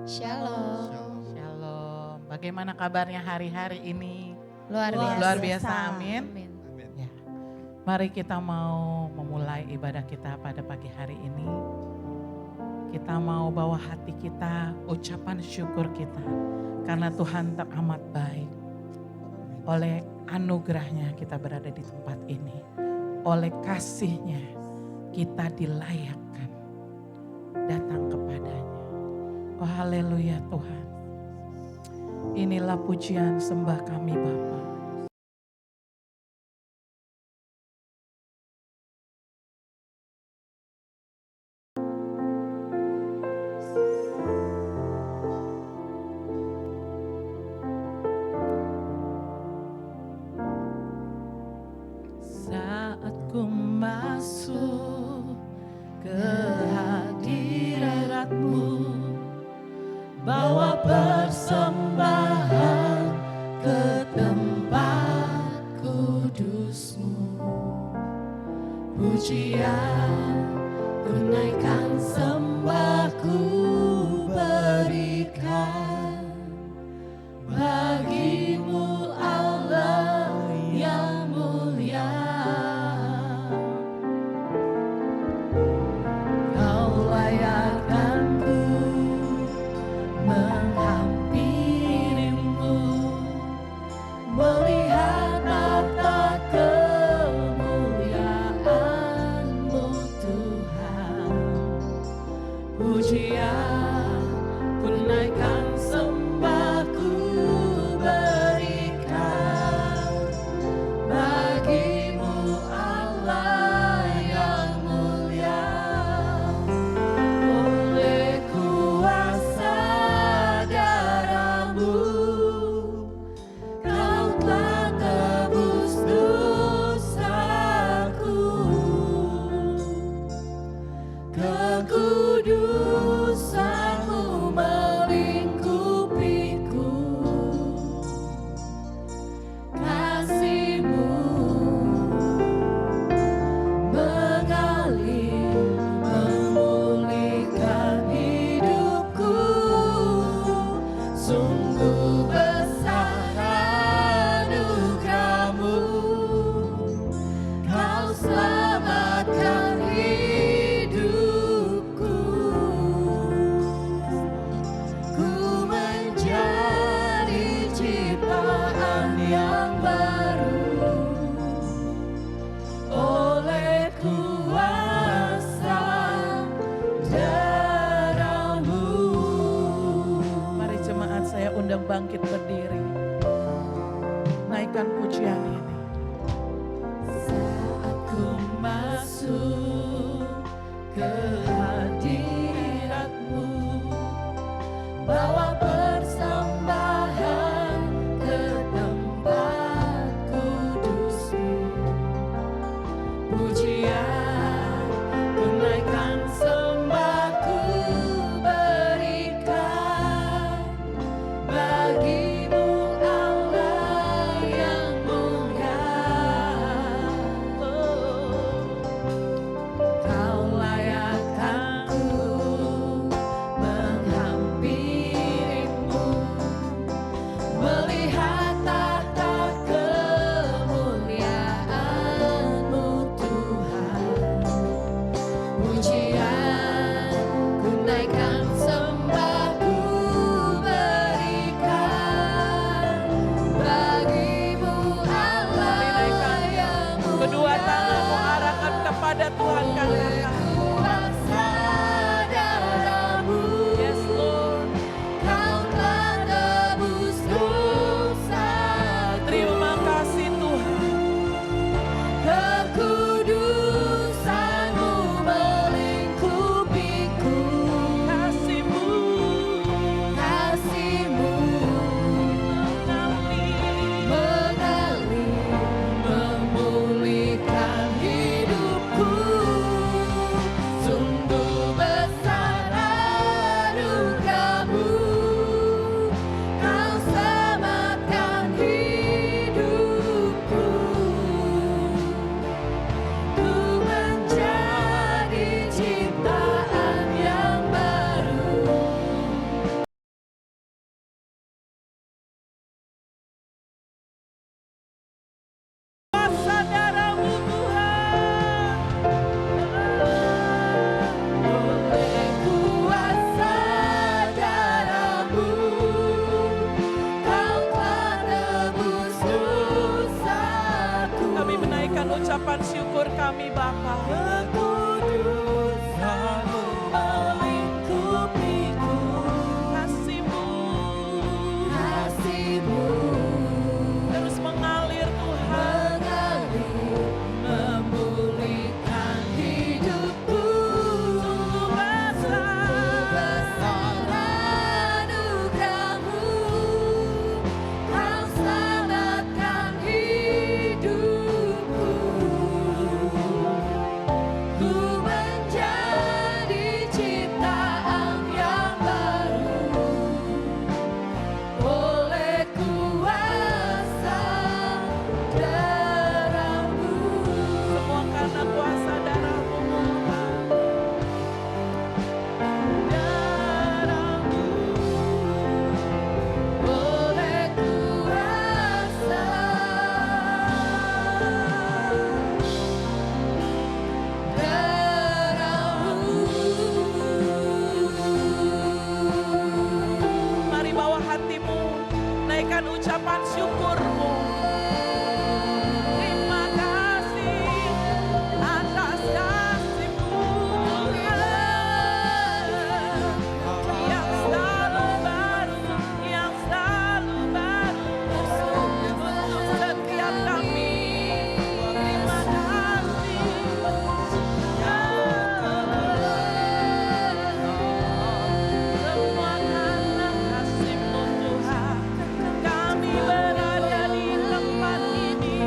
Shalom. Shalom. Bagaimana kabarnya hari-hari ini? Luar biasa. Luar biasa, amin. Amin. Ya. Mari kita mau memulai ibadah kita pada pagi hari ini. Kita mau bawa hati kita, ucapan syukur kita. Karena Tuhan tak amat baik. Oleh anugerahnya kita berada di tempat ini. Oleh kasihnya kita dilayakkan datang kepadanya. Oh haleluya Tuhan. Inilah pujian sembah kami Bapa. Saat ku masuk ke hadirat-Mu, bawa persembahan ke tempat kudus-Mu. Pujian ku naikkan, sembahku berikan bagi-Mu Allah yang mulia. Kau layakkan menghampirimu, melihat tata kemuliaan-Mu Tuhan. Pujian ku naikkan, sembahku berikan bagi-Mu Allah yang mulia. Oleh kuasa darah-Mu, Kau telah tebus dosaku. Kekudusan-Mu melingkupiku. Kasih-Mu mengalir, memulihkan hidupku. Sungguh besar anugerah-Mu, Kau selamatkan hidupku. Ku menjadi ciptaan yang baru oleh kuasa darah-Mu. Mari jemaat, saya undang bangkit berdiri. Naikkan pujian ini. Saat ku masuk ke hadirat-Mu, bawa persembahan ke tempat kudus-Mu. Pujian ku naikkan, sembahku berikan bagi-Mu Allah yang mulia. Kau layakkan ku menghampirimu, kami Bapa. Kekudusanmu melingkupiku, Kasih-Mu kasih-Mu terus mengalir Tuhan. mengalir, memulihkan hidupku. Sungguh besar Anugerah-Mu, Kau selamatkan hidupku. Ku menjadi ciptaan yang baru oleh kuasa darah-Mu. semua karena kuasa darah-Mu Tuhan. Darah-Mu Oleh kuasa darah-Mu. Mari bawa hatimu, naikkan ucapan syukur-Mu. Terima kasih atas kasih-Mu Tuhan, yang selalu baru, yang selalu baru untuk setiap kami. Terima kasih. Semua karena kasih-Mu Tuhan, kami berada di tempat ini.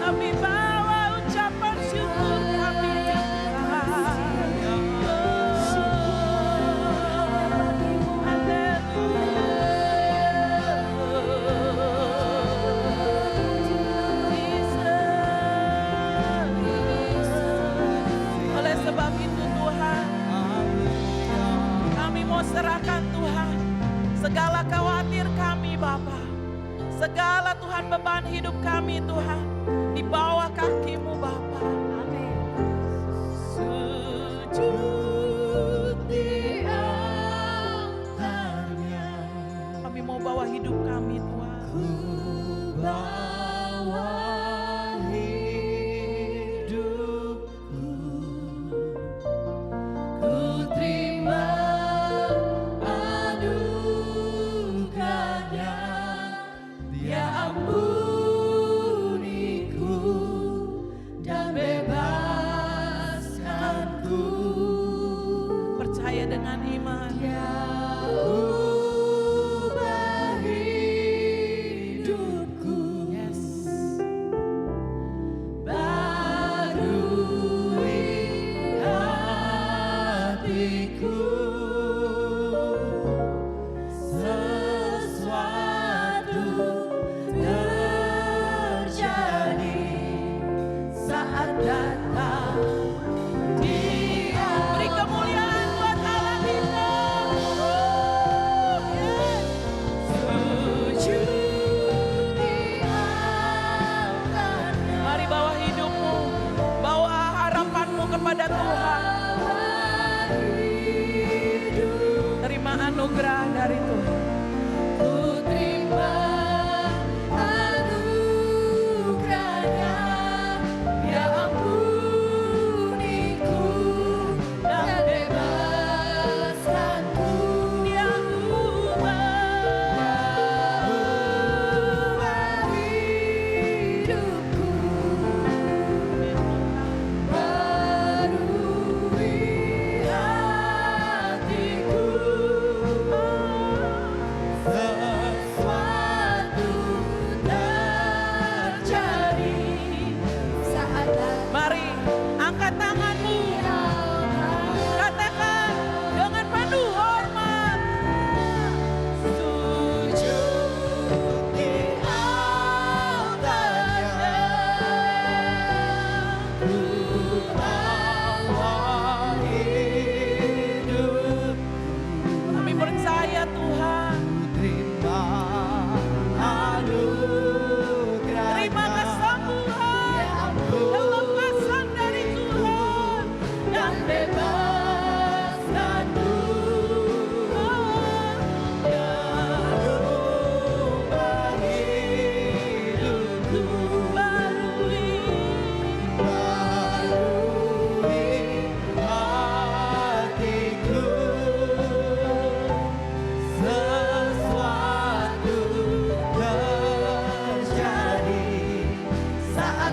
Kami bawa ucapan syukur kami Oleh sebab itu Tuhan, kami mau serahkan Tuhan segala khawatir kami Bapa, segala Tuhan beban hidup kami Tuhan di bawah kaki-Mu Bapa. Amin. Sujud di altarnya. Kami mau bawa hidup kami Tuhan. Bawa hidupku, ku terima anugerah-Nya, Dia ampuniku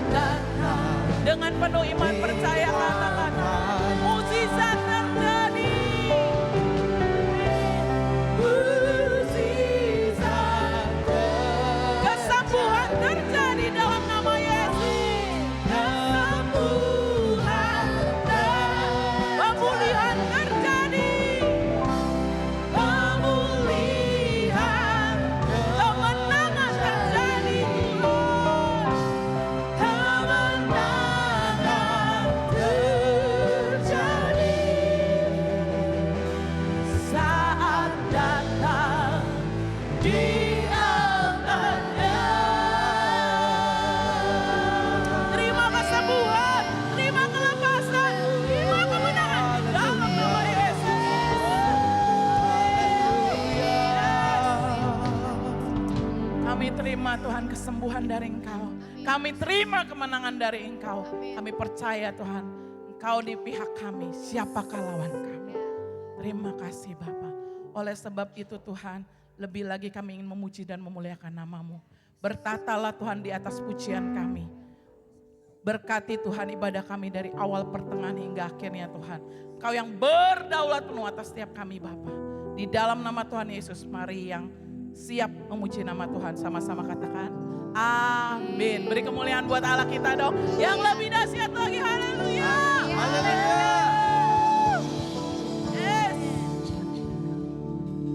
datang. Dengan penuh iman percaya katakan, mukjizat terjadi. Mukjizat Kesembuhan terjadi dalam nama Yesus. kesembuhan Pemulihan terjadi. pemulihan Kemenangan terjadi. kemenangan terjadi saat datang di angannya. Terima kesembuhan, terima kelepasan, terima kemenangan dalam nama Yesus. Kami terima Tuhan kesembuhan dari Engkau. Kami terima kemenangan dari Engkau. Kami percaya Tuhan, Engkau di pihak kami. Siapakah lawan kami? Terima kasih Bapa. Oleh sebab itu Tuhan, lebih lagi kami ingin memuji dan memuliakan nama-Mu. Bertatalah Tuhan di atas pujian kami. Berkati Tuhan ibadah kami dari awal pertengahan hingga akhirnya Tuhan. Engkau yang berdaulat penuh atas setiap kami Bapa. Di dalam nama Tuhan Yesus, mari yang siap memuji nama Tuhan sama-sama katakan amin. Beri kemuliaan buat Allah kita dong. Yang lebih dahsyat lagi, haleluya. Yes.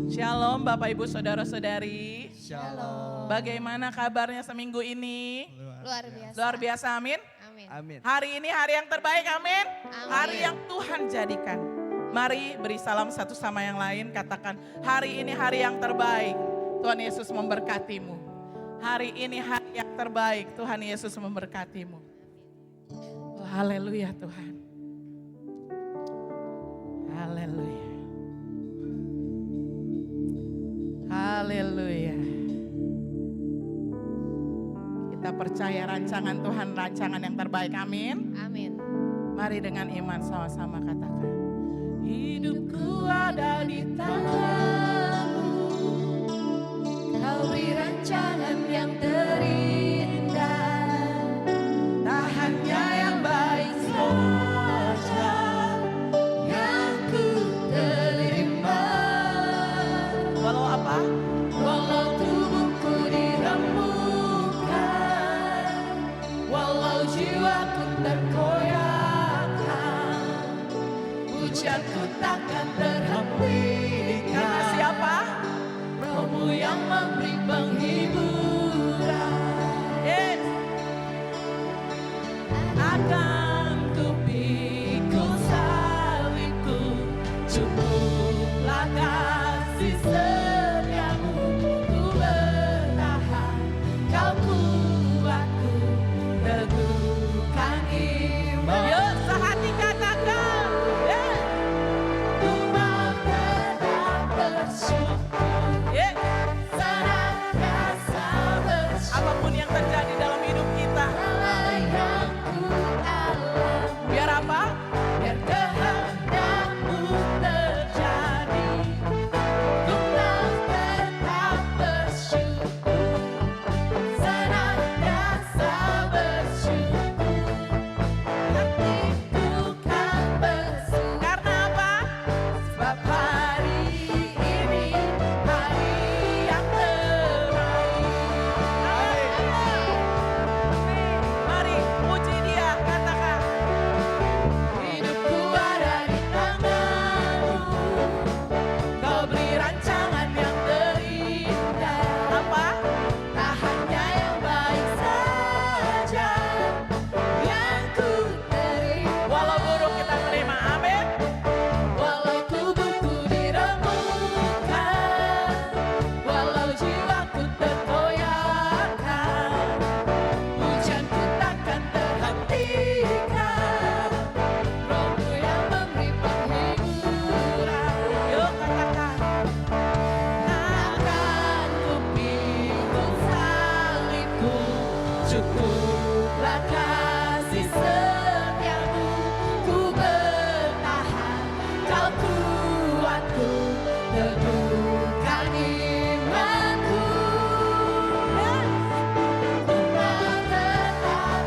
Shalom Bapak Ibu Saudara-saudari. Shalom. Bagaimana kabarnya seminggu ini? Luar biasa. Luar biasa, amin. Amin. Amin. Hari ini hari yang terbaik, amin. Amin. Hari yang Tuhan jadikan. Mari beri salam satu sama yang lain, katakan hari ini hari yang terbaik. Tuhan Yesus memberkatimu. Hari ini hari yang terbaik, Tuhan Yesus memberkatimu. Oh, haleluya Tuhan. Haleluya. Haleluya. Kita percaya rancangan Tuhan, rancangan yang terbaik, amin. Amin. Mari dengan iman sama-sama katakan. Hidupku ada di tangan-Mu. Kau beri rancangan yang terindah, tak hanya yang baik saja yang ku terima. Walau apa? Walau tubuhku diremukkan, walau jiwaku terkoyakkan, pujianku takkan terhentikan. Karena siapa? Rohmu yang memberi penghiburan. Yes. Akan ku pikul salibku, cukuplah kasih setiamu. Ku bertahan, kau kuatku, teguhkan iman. Yo, sehati katakan. Yes. Ku mau tetap bersyukur, Yes. senantiasa bersyukur. Apapun yang terjadi dalam hidup kita. Segala yang ku alami, Biar apa? biar kehendak-Mu terjadi. Ku mau tetap bersyukur, senantiasa bersyukur. Hatiku kan bersyukur. Karena apa? Sebab hari ini hari yang terbaik. Mari puji Dia, katakan. Hidupku ada di tangan-Mu. Kau beri rancangan yang terindah, Apa? tak hanya yang baik saja yang ku terima. Walau buruk kita terima, amin. Walau tubuhku diremukkan, walau jiwaku terkoyakkan, pujianku takkan terhentikan. Rohmu yang memberi penghiburan. Yuk katakan. Akan ku pikul salibku, cukuplah kasih setiamu. Ku bertahan, kau kuatku, teguhkan imanku. Ku mau tetap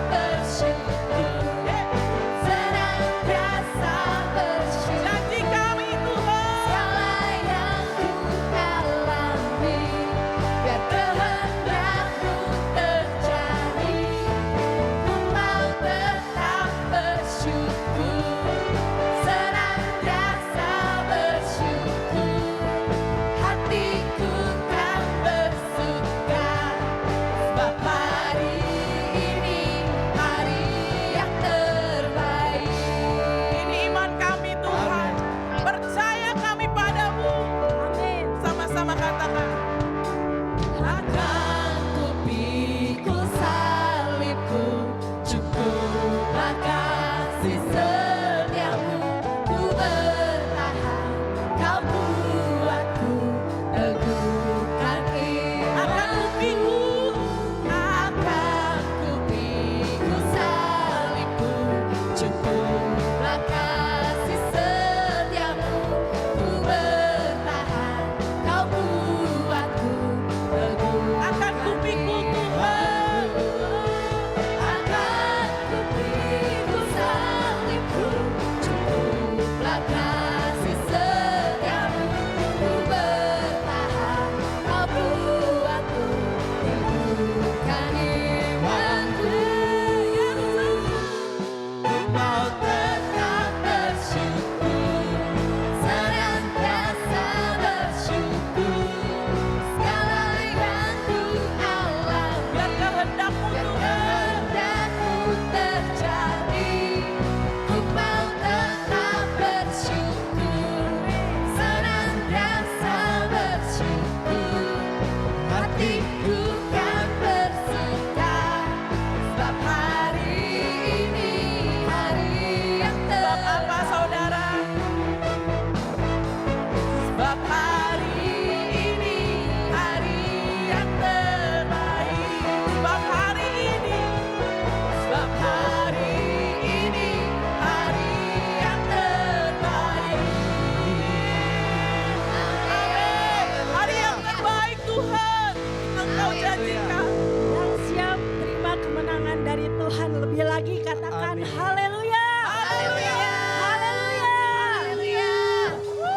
dari Tuhan lebih lagi, katakan Amin. haleluya. Haleluya. Haleluya. Haleluya.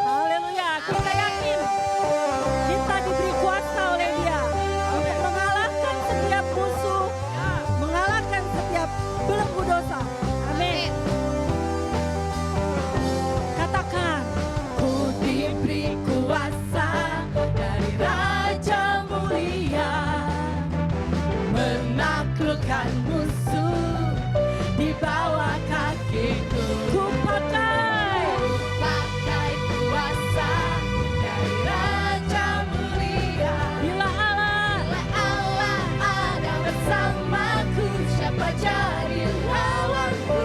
Haleluya. Kita yakin kita diberi kuasa oleh Dia untuk mengalahkan setiap musuh, mengalahkan setiap belenggu dosa. Amin. Katakan, Ku diberi kuasa dari Raja Mulia, menaklukkan musuh di bawah kakiku. ku pakai Pakai kuasa dari Raja Mulia. bila Allah Bila Allah ada bersamaku, siapa jadi lawanku?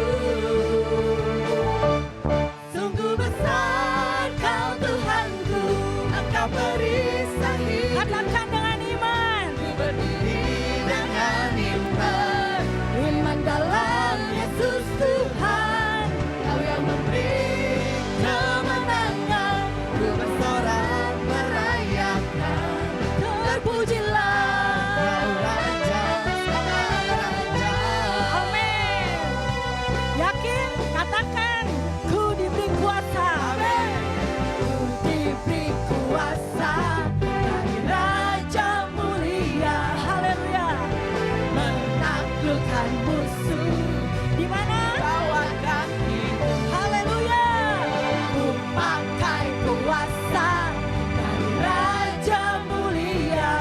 Sungguh besar Kau Tuhanku, Engkau perisai. katakan dengan iman. Ku berdiri dengan iman, iman dalam Yesus Tuhan. Kau yang memberi kemenangan, ku bersorak merayakan. Terpujilah Kau Raja, Raja. Amin. Yakin? Katakan, ku diberi kuasa. Ku diberi kuasa dari Raja Mulia, Haleluya. menaklukkan musuh Di mana? bawah kakiku. Haleluya. Ku pakai kuasa dari Raja Mulia.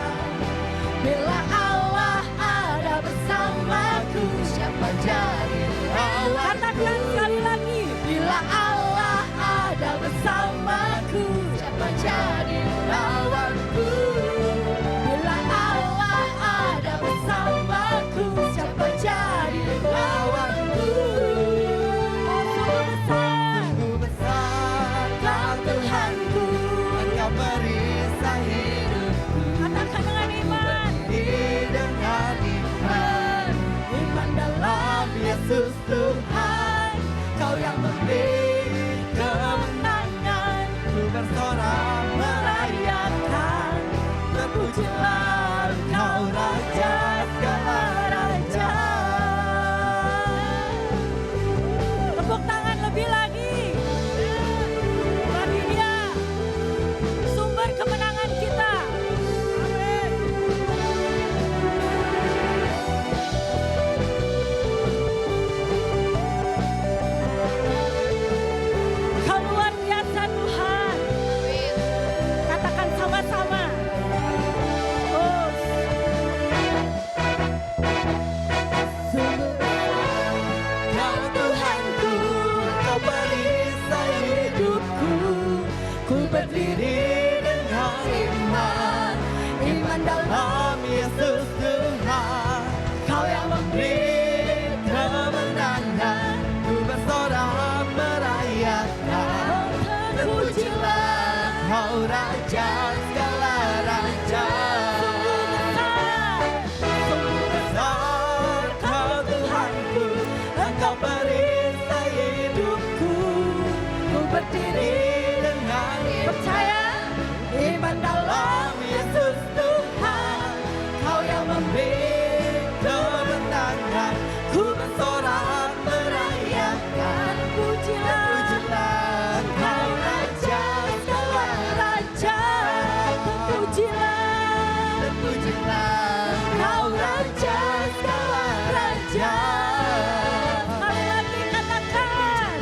Bila Allah ada bersamaku, siapa jadi lawanku? Katakan sekali lagi. Bila Allah ada bersamaku, siapa jadi lawanku? Bila Allah ada bersamaku, siapa jadi lawanku? Oh, sungguh besar. Sungguh besar Kau Tuhanku, Engkau perisai hidupku. Katakan dengan iman. Diri dengan iman iman dalam Yesus Tuhan. Kau yang memberi kemenangan, ku bersorak merayakan. Terpujilah Engkau Raja segala raja. Tepuk tangan lebih lagi. Bagi Dia, sumber kemenangan kita. Amin. Kau luar biasa Tuhan. Katakan sama-sama. Oh, Sungguh besar Kau Tuhanku, Kau perisai hidupku. Ku berdiri dengan iman, iman dalam Yesus Tuhan. Kau yang memberi kemenangan, ku bersorak merayakan. Terpujilah Kau Raja segala raja. Sungguh besar Kau Tuhanku, Engkau perisai hidupku. Ku berdiri dengan percaya, iman dalam Yesus Tuhan. Kau yang memberi kemenangan, ku bersorak merayakan. Pujilah Kau Raja segala raja. Terpujilah Kau Raja segala raja. sekali lagi katakan.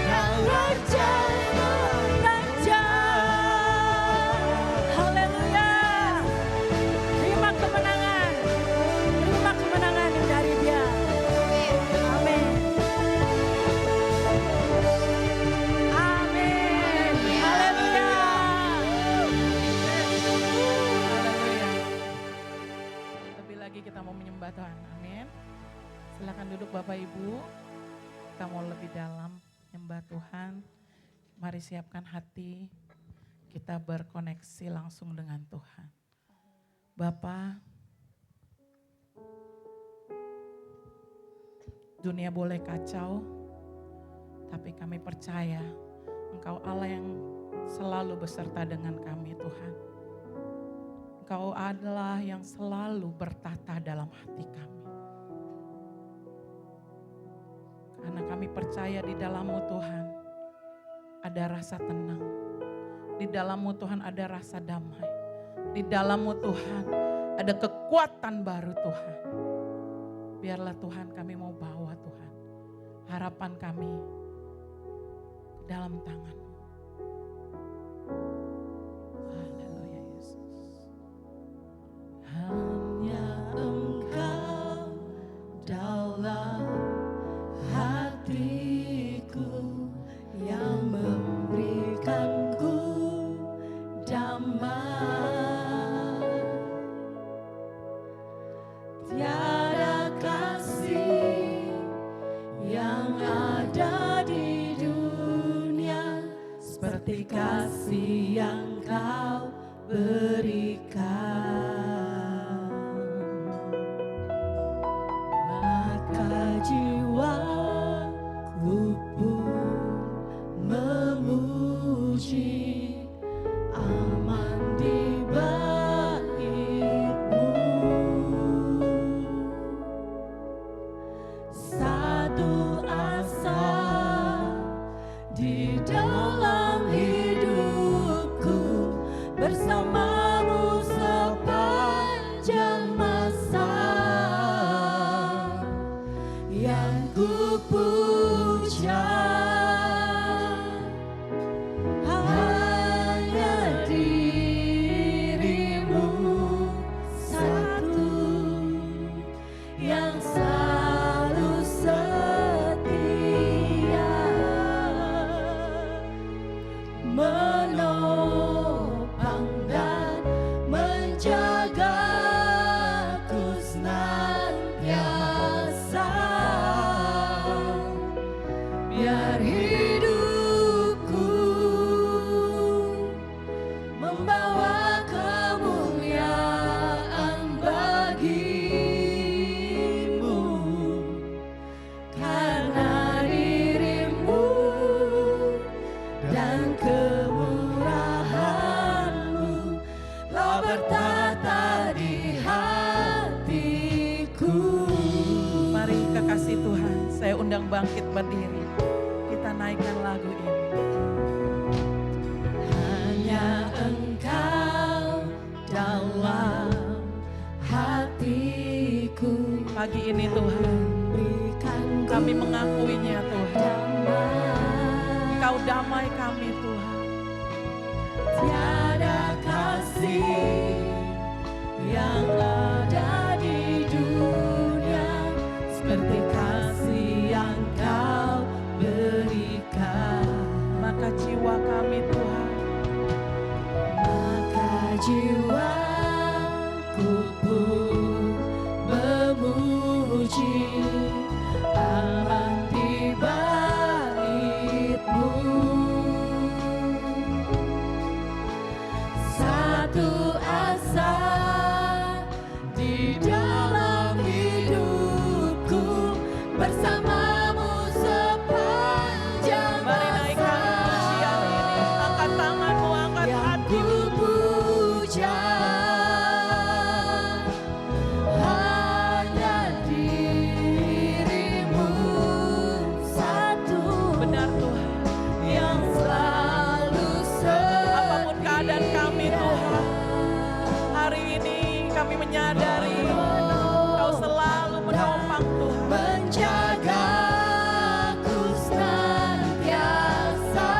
Kau Raja segala Raja. Haleluya. Terima kemenangan. Terima kemenangan dari Dia. Amin. Amin. Haleluya. Haleluya. Lebih lagi kita mau menyembah Tuhan. Amin. Silakan duduk Bapak Ibu. Kita mau lebih dalam menyembah Tuhan. Mari siapkan hati. Kita berkoneksi langsung dengan Tuhan. Bapa, dunia boleh kacau, tapi kami percaya Engkau Allah yang selalu beserta dengan kami Tuhan. Engkau adalah yang selalu bertata dalam hati kami. kami percaya di dalam-Mu Tuhan ada rasa tenang. Di dalam-Mu Tuhan ada rasa damai. Di dalam-Mu Tuhan ada kekuatan baru Tuhan. Biarlah Tuhan kami mau bawa Tuhan harapan kami ke dalam tangan-Mu. Haleluya Yesus. Hanya Engkau dalam hatiku yang memberikanku damai. Tiada kasih yang ada di dunia seperti kasih yang Kau berikan. Maka jiwaku pun memuji aman di bait-Mu. Satu asa di dalam hidupku, bersama-Mu sepanjang masa. Yang ku puja hanya diri-Mu satu, yang selalu setia menopang dan menjagaku senantiasa. Biar hidupku membawa kemuliaan bagi-Mu, karena diri-Mu dan kemurahan-Mu telah bertata di hatiku. Mari kekasih Tuhan, saya undang bangkit berdiri. Kita naikkan lagu ini. Hanya Engkau dalam hatiku, Pagi ini Tuhan, berikan kami mengakuinya Tuhan. damai. Engkau damai kami Tuhan. Tiada kasih yang ada di dunia seperti kasih yang Kau berikan. Maka jiwa kami Tuhan, Maka jiwaku pun memuji aman di bait-Mu. Satu asa di dalam hidupku, bersama-Mu sepanjang mari naikkan pujian ini. Angkat tanganmu, angkat yang hatimu. ku puja hanya diri-Mu satu, Benar Tuhan, yang selalu setia. apapun keadaan kami Tuhan, hari ini kami menyadari Kau selalu menopang Tuhan. Menjagaku senantiasa.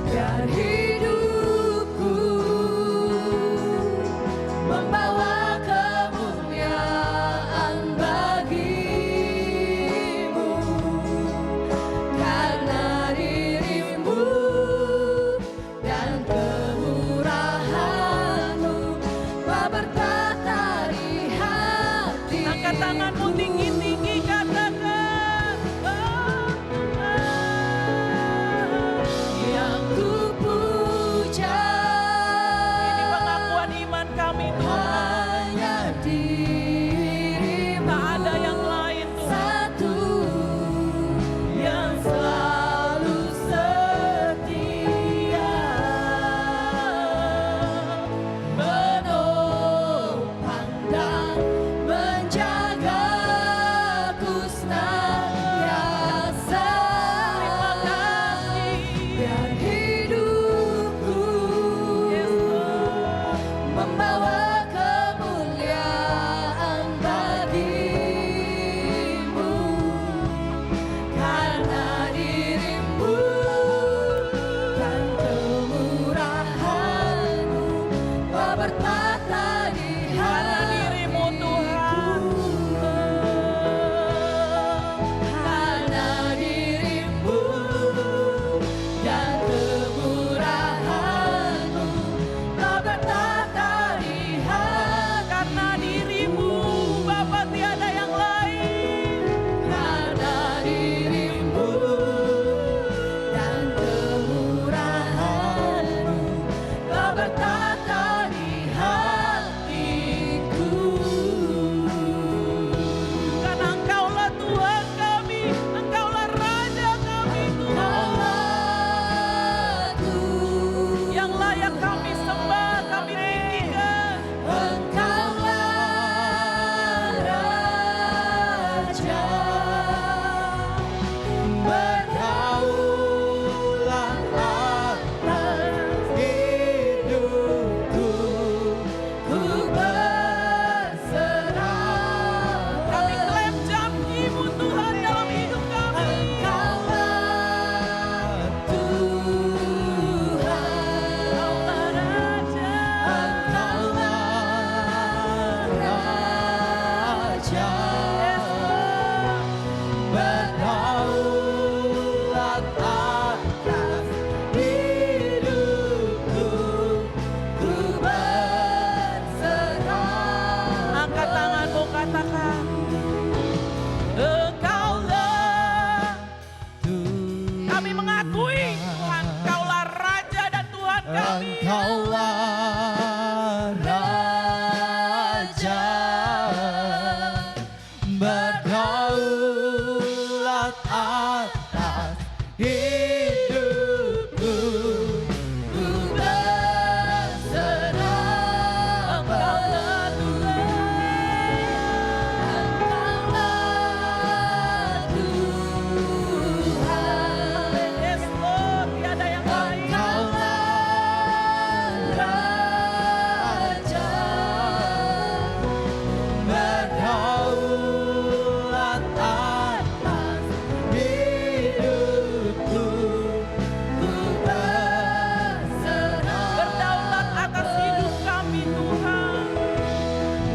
Biar hidupku membawa kemuliaan bagi-Mu, karena diri-Mu dan kemurahan-Mu telah bertata di hati. Angkat tanganmu tinggi-tinggi, katakan Yang ku puja ini pengakuan iman kami Tuhan. hanya diri-Mu Tak ada yang lain Tuhan. satu, yang selalu setia menopang dan menjaga Silakan. Engkaulah, kami mengakui Tuhan, Engkaulah Raja dan Tuhan kami. Engkaulah Raja, berdaulat atas hidupku. Ku berserah Engkaulah Tuhan. Engkaulah Tuhan. Yes Lord, tiada yang lain. Engkaulah Raja, berdaulat atas hidupku. Ku berserah, Berdaulat atas hidup kami Tuhan.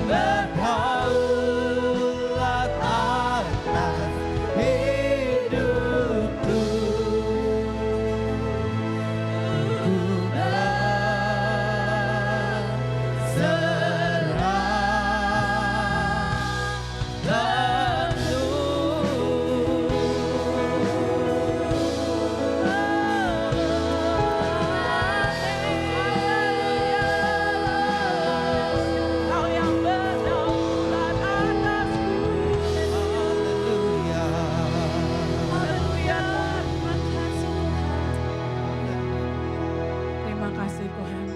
berdaulat atas hidupku. Ku berserah Kau yang berdaulat atasku. Haleluya. Haleluya. Terima kasih Tuhan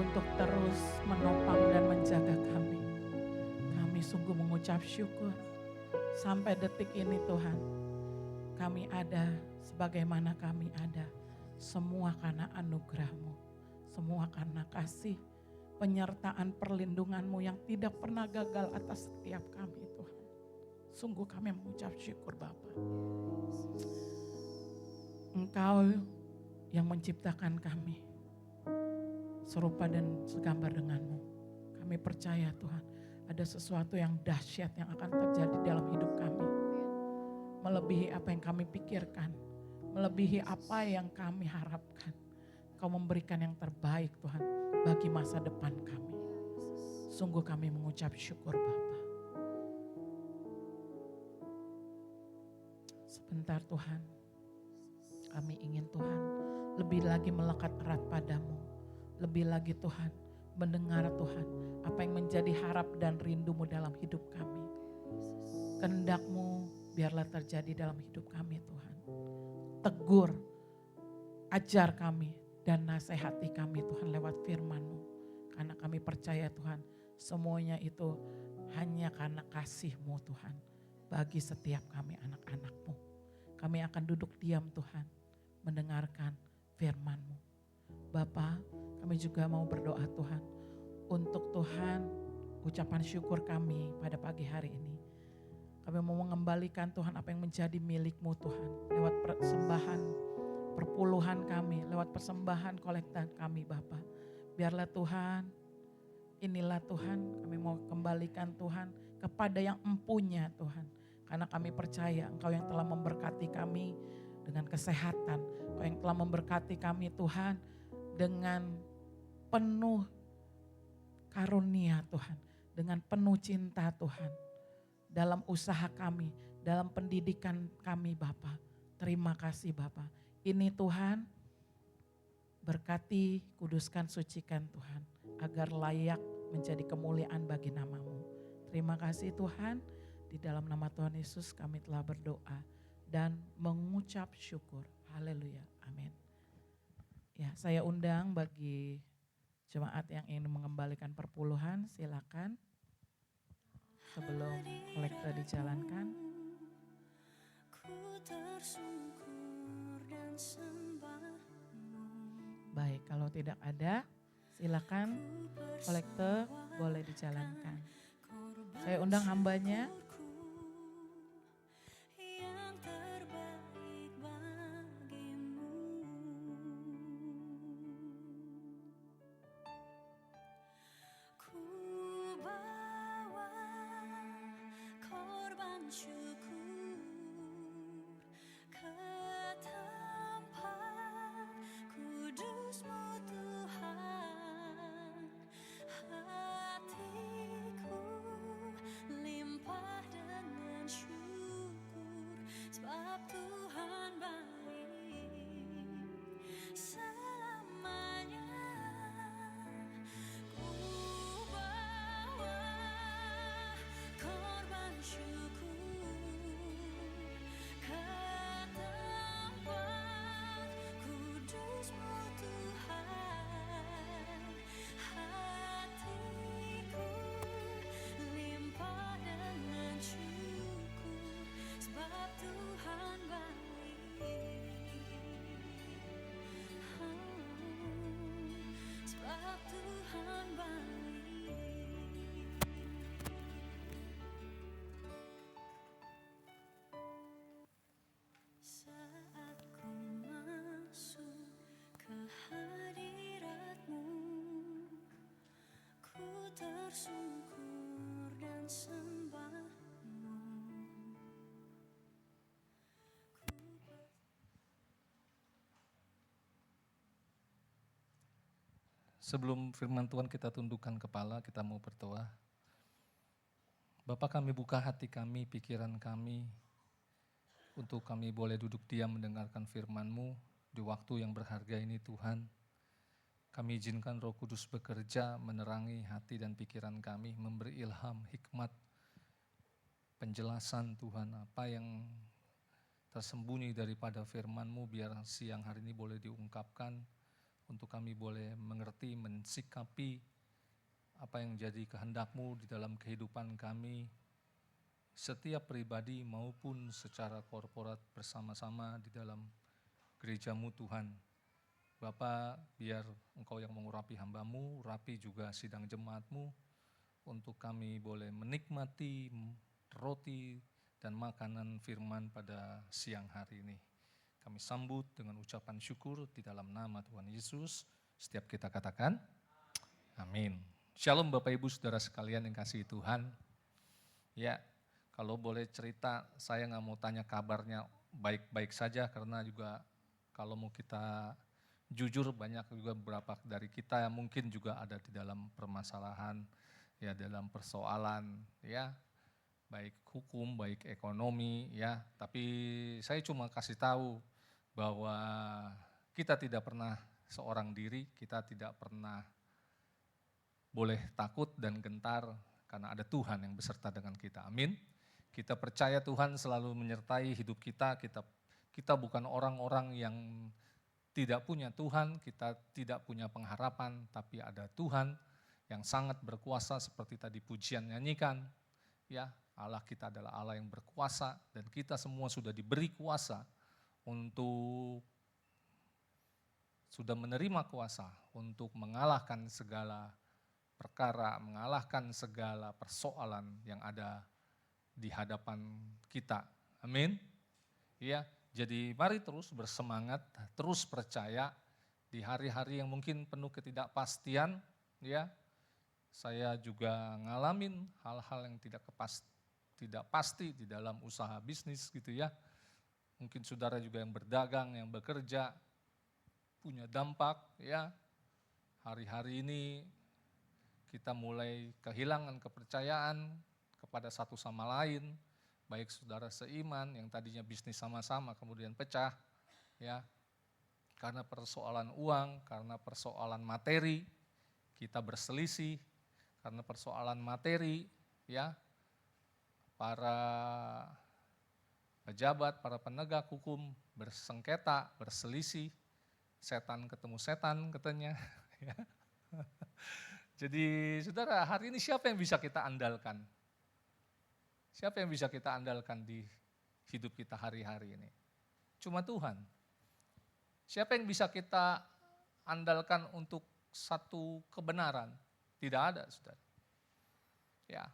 untuk terus menopang dan menjaga kami. Kami sungguh mengucap syukur sampai detik ini Tuhan. Kami ada sebagaimana kami ada. Semua karena anugerah-Mu. Semua karena kasih, penyertaan perlindungan-Mu yang tidak pernah gagal atas setiap kami Tuhan. Sungguh kami mengucap syukur Bapa. Engkau yang menciptakan kami serupa dan segambar dengan-Mu. Kami percaya Tuhan ada sesuatu yang dahsyat yang akan terjadi dalam hidup kami. Melebihi apa yang kami pikirkan, melebihi apa yang kami harapkan. Kau memberikan yang terbaik Tuhan bagi masa depan kami. Sungguh kami mengucap syukur Bapa. Sebentar Tuhan, kami ingin Tuhan lebih lagi melekat erat padamu. Lebih lagi Tuhan mendengar Tuhan apa yang menjadi harap dan rindumu dalam hidup kami. Kehendak-Mu biarlah terjadi dalam hidup kami Tuhan. Tegur, ajar kami dan nasihati kami Tuhan lewat firman-Mu. Karena kami percaya Tuhan semuanya itu hanya karena kasih-Mu Tuhan bagi setiap kami anak-anak-Mu. Kami akan duduk diam Tuhan mendengarkan firman-Mu. Bapa, kami juga mau berdoa Tuhan untuk Tuhan ucapan syukur kami pada pagi hari ini. Kami mau mengembalikan Tuhan apa yang menjadi milik-Mu Tuhan lewat persembahan perpuluhan kami, lewat persembahan kolektan kami Bapa. Biarlah Tuhan, inilah Tuhan kami mau kembalikan Tuhan kepada yang empunya Tuhan. Karena kami percaya Engkau yang telah memberkati kami dengan kesehatan. Engkau yang telah memberkati kami Tuhan dengan penuh karunia Tuhan. Dengan penuh cinta Tuhan. Dalam usaha kami, dalam pendidikan kami Bapa. Terima kasih Bapa. Ini Tuhan, berkati, kuduskan, sucikan Tuhan. Agar layak menjadi kemuliaan bagi nama-Mu. Terima kasih Tuhan, di dalam nama Tuhan Yesus kami telah berdoa dan mengucap syukur. Haleluya, amin. Ya, saya undang bagi jemaat yang ingin mengembalikan perpuluhan, silakan. Sebelum kolektor dijalankan. Baik, kalau tidak ada, silakan kolektor boleh dijalankan. Saya undang hambanya. kudus-Mu Tuhan, hatiku limpah dengan syukur sebab Tuhan baik. Sebab Tuhan baik. Saat ku masuk ke hadirat-Mu, ku tersungkur dan sembah-Mu. Sebelum firman Tuhan kita tundukkan kepala, kita mau berdoa. Bapa, kami buka hati kami, pikiran kami, untuk kami boleh duduk diam mendengarkan firman-Mu di waktu yang berharga ini Tuhan. Kami izinkan Roh Kudus bekerja, menerangi hati dan pikiran kami, memberi ilham, hikmat, penjelasan Tuhan, apa yang tersembunyi daripada firman-Mu biar siang hari ini boleh diungkapkan, untuk kami boleh mengerti, mensikapi apa yang jadi kehendak-Mu di dalam kehidupan kami, setiap pribadi maupun secara korporat bersama-sama di dalam gereja-Mu Tuhan. Bapa, biar Engkau yang mengurapi hamba-Mu, urapi juga sidang jemaat-Mu, untuk kami boleh menikmati roti dan makanan firman pada siang hari ini. Kami sambut dengan ucapan syukur di dalam nama Tuhan Yesus. Setiap kita katakan, amin. Shalom Bapak Ibu Saudara sekalian yang kasih Tuhan. Ya, kalau boleh cerita, saya nggak mau tanya kabarnya baik-baik saja, karena juga kalau mau kita jujur, banyak juga beberapa dari kita yang mungkin juga ada di dalam permasalahan, ya dalam persoalan, ya baik hukum, baik ekonomi, ya. Tapi saya cuma kasih tahu bahwa kita tidak pernah seorang diri, kita tidak pernah boleh takut dan gentar karena ada Tuhan yang beserta dengan kita. Amin. Kita percaya Tuhan selalu menyertai hidup kita. Kita bukan orang-orang yang tidak punya Tuhan, kita tidak punya pengharapan, tapi ada Tuhan yang sangat berkuasa seperti tadi pujian nyanyikan. Ya, Allah kita adalah Allah yang berkuasa dan kita semua sudah diberi kuasa untuk sudah menerima kuasa untuk mengalahkan segala perkara, mengalahkan segala persoalan yang ada di hadapan kita. Amin. Ya, jadi mari terus bersemangat, terus percaya di hari-hari yang mungkin penuh ketidakpastian, ya. Saya juga ngalamin hal-hal yang tidak pasti di dalam usaha bisnis gitu ya. Mungkin saudara juga yang berdagang, yang bekerja, punya dampak ya. Hari-hari ini kita mulai kehilangan kepercayaan kepada satu sama lain, baik saudara seiman yang tadinya bisnis sama-sama kemudian pecah, ya karena persoalan uang, karena persoalan materi, kita berselisih, karena persoalan materi, ya para pejabat, para penegak hukum bersengketa, berselisih, setan ketemu setan katanya. Jadi saudara, hari ini siapa yang bisa kita andalkan? Siapa yang bisa kita andalkan di hidup kita hari-hari ini? Cuma Tuhan. Siapa yang bisa kita andalkan untuk satu kebenaran? Tidak ada, saudara. Ya,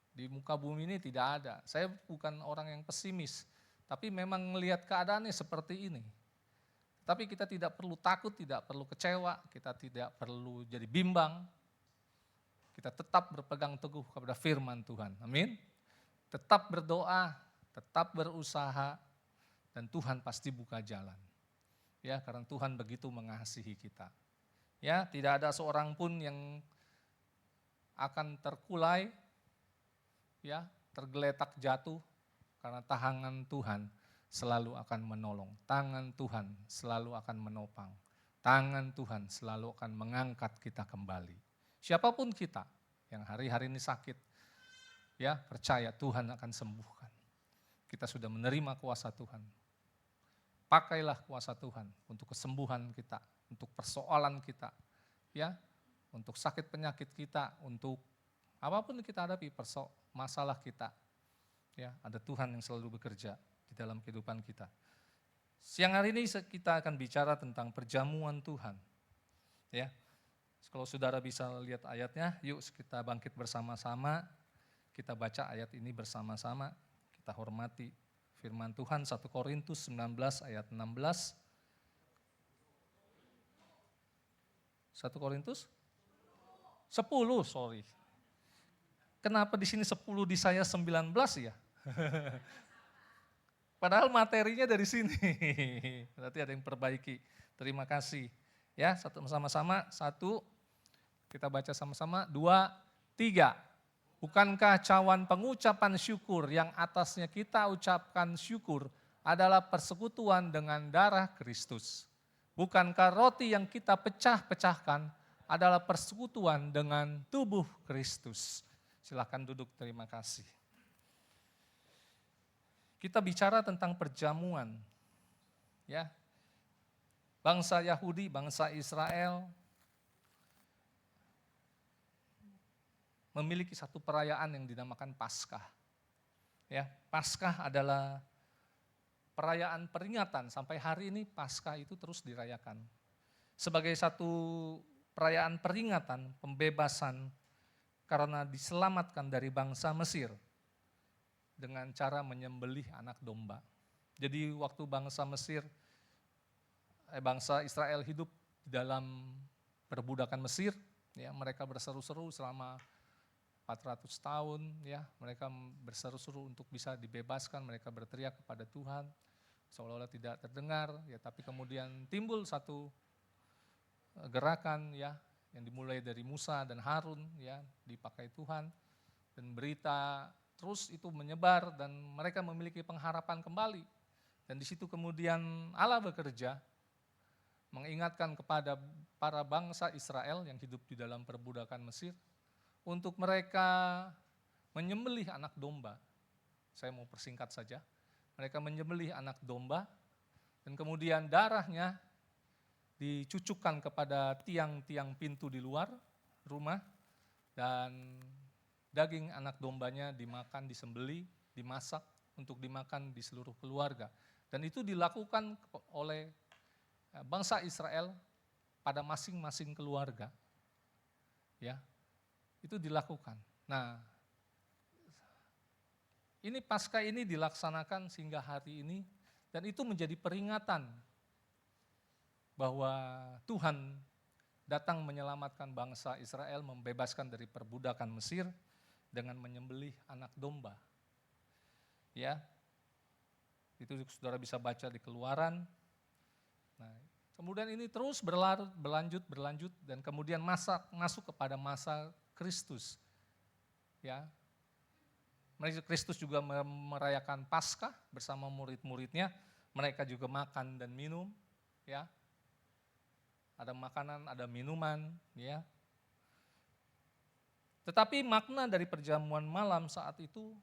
di muka bumi ini tidak ada. Saya bukan orang yang pesimis, tapi memang melihat keadaannya seperti ini. Tapi kita tidak perlu takut, tidak perlu kecewa, kita tidak perlu jadi bimbang. Kita tetap berpegang teguh kepada firman Tuhan. Amin. Tetap berdoa, tetap berusaha, dan Tuhan pasti buka jalan. Ya, karena Tuhan begitu mengasihi kita. Ya, tidak ada seorang pun yang akan terkulai, ya, tergeletak jatuh, karena tangan Tuhan selalu akan menolong. Tangan Tuhan selalu akan menopang. Tangan Tuhan selalu akan mengangkat kita kembali. Siapapun kita yang hari-hari ini sakit, ya percaya Tuhan akan sembuhkan. Kita sudah menerima kuasa Tuhan. Pakailah kuasa Tuhan untuk kesembuhan kita untuk persoalan kita, ya, untuk sakit penyakit kita, untuk apapun yang kita hadapi, masalah kita. Ya, ada Tuhan yang selalu bekerja di dalam kehidupan kita. Siang hari ini kita akan bicara tentang perjamuan Tuhan. Ya. Kalau saudara bisa lihat ayatnya, yuk kita bangkit bersama-sama. Kita baca ayat ini bersama-sama. Kita hormati firman Tuhan 1 Korintus 19 ayat 16. 1 Korintus 10, sorry. Kenapa di sini 10 di saya 19 ya? Padahal materinya dari sini. Berarti ada yang perbaiki. Terima kasih. Ya, sama-sama, 1, kita baca sama-sama, 2, 3. Bukankah cawan pengucapan syukur yang atasnya kita ucapkan syukur adalah persekutuan dengan darah Kristus? Bukankah roti yang kita pecah-pecahkan adalah persekutuan dengan tubuh Kristus? Silakan duduk, terima kasih. Kita bicara tentang perjamuan. Ya. Bangsa Yahudi, bangsa Israel memiliki satu perayaan yang dinamakan Paskah. Ya, Paskah adalah perayaan peringatan, sampai hari ini Paskah itu terus dirayakan. Sebagai satu perayaan peringatan pembebasan karena diselamatkan dari bangsa Mesir dengan cara menyembelih anak domba. Jadi waktu bangsa Israel hidup di dalam perbudakan Mesir, ya, mereka berseru-seru selama 400 tahun, ya, mereka berseru-seru untuk bisa dibebaskan, mereka berteriak kepada Tuhan, seolah-olah tidak terdengar, ya, tapi kemudian timbul satu gerakan, ya, yang dimulai dari Musa dan Harun, ya, dipakai Tuhan, dan berita terus itu menyebar dan mereka memiliki pengharapan kembali. Dan di situ kemudian Allah bekerja, mengingatkan kepada para bangsa Israel yang hidup di dalam perbudakan Mesir, untuk mereka menyembelih anak domba. Saya mau persingkat saja. Mereka menyembelih anak domba dan kemudian darahnya dicucukkan kepada tiang-tiang pintu di luar rumah dan daging anak dombanya dimakan, disembelih, dimasak untuk dimakan di seluruh keluarga. Dan itu dilakukan oleh bangsa Israel pada masing-masing keluarga. Ya. Itu dilakukan. Nah, ini Paskah ini dilaksanakan sehingga hari ini dan itu menjadi peringatan bahwa Tuhan datang menyelamatkan bangsa Israel, membebaskan dari perbudakan Mesir dengan menyembelih anak domba. Ya. Itu saudara bisa baca di Keluaran. Nah, kemudian ini terus berlanjut dan kemudian masuk kepada masa Kristus, ya. Kristus juga merayakan Paskah bersama murid-muridnya. Mereka juga makan dan minum, ya. Ada makanan, ada minuman, ya. Tetapi makna dari perjamuan malam saat itu,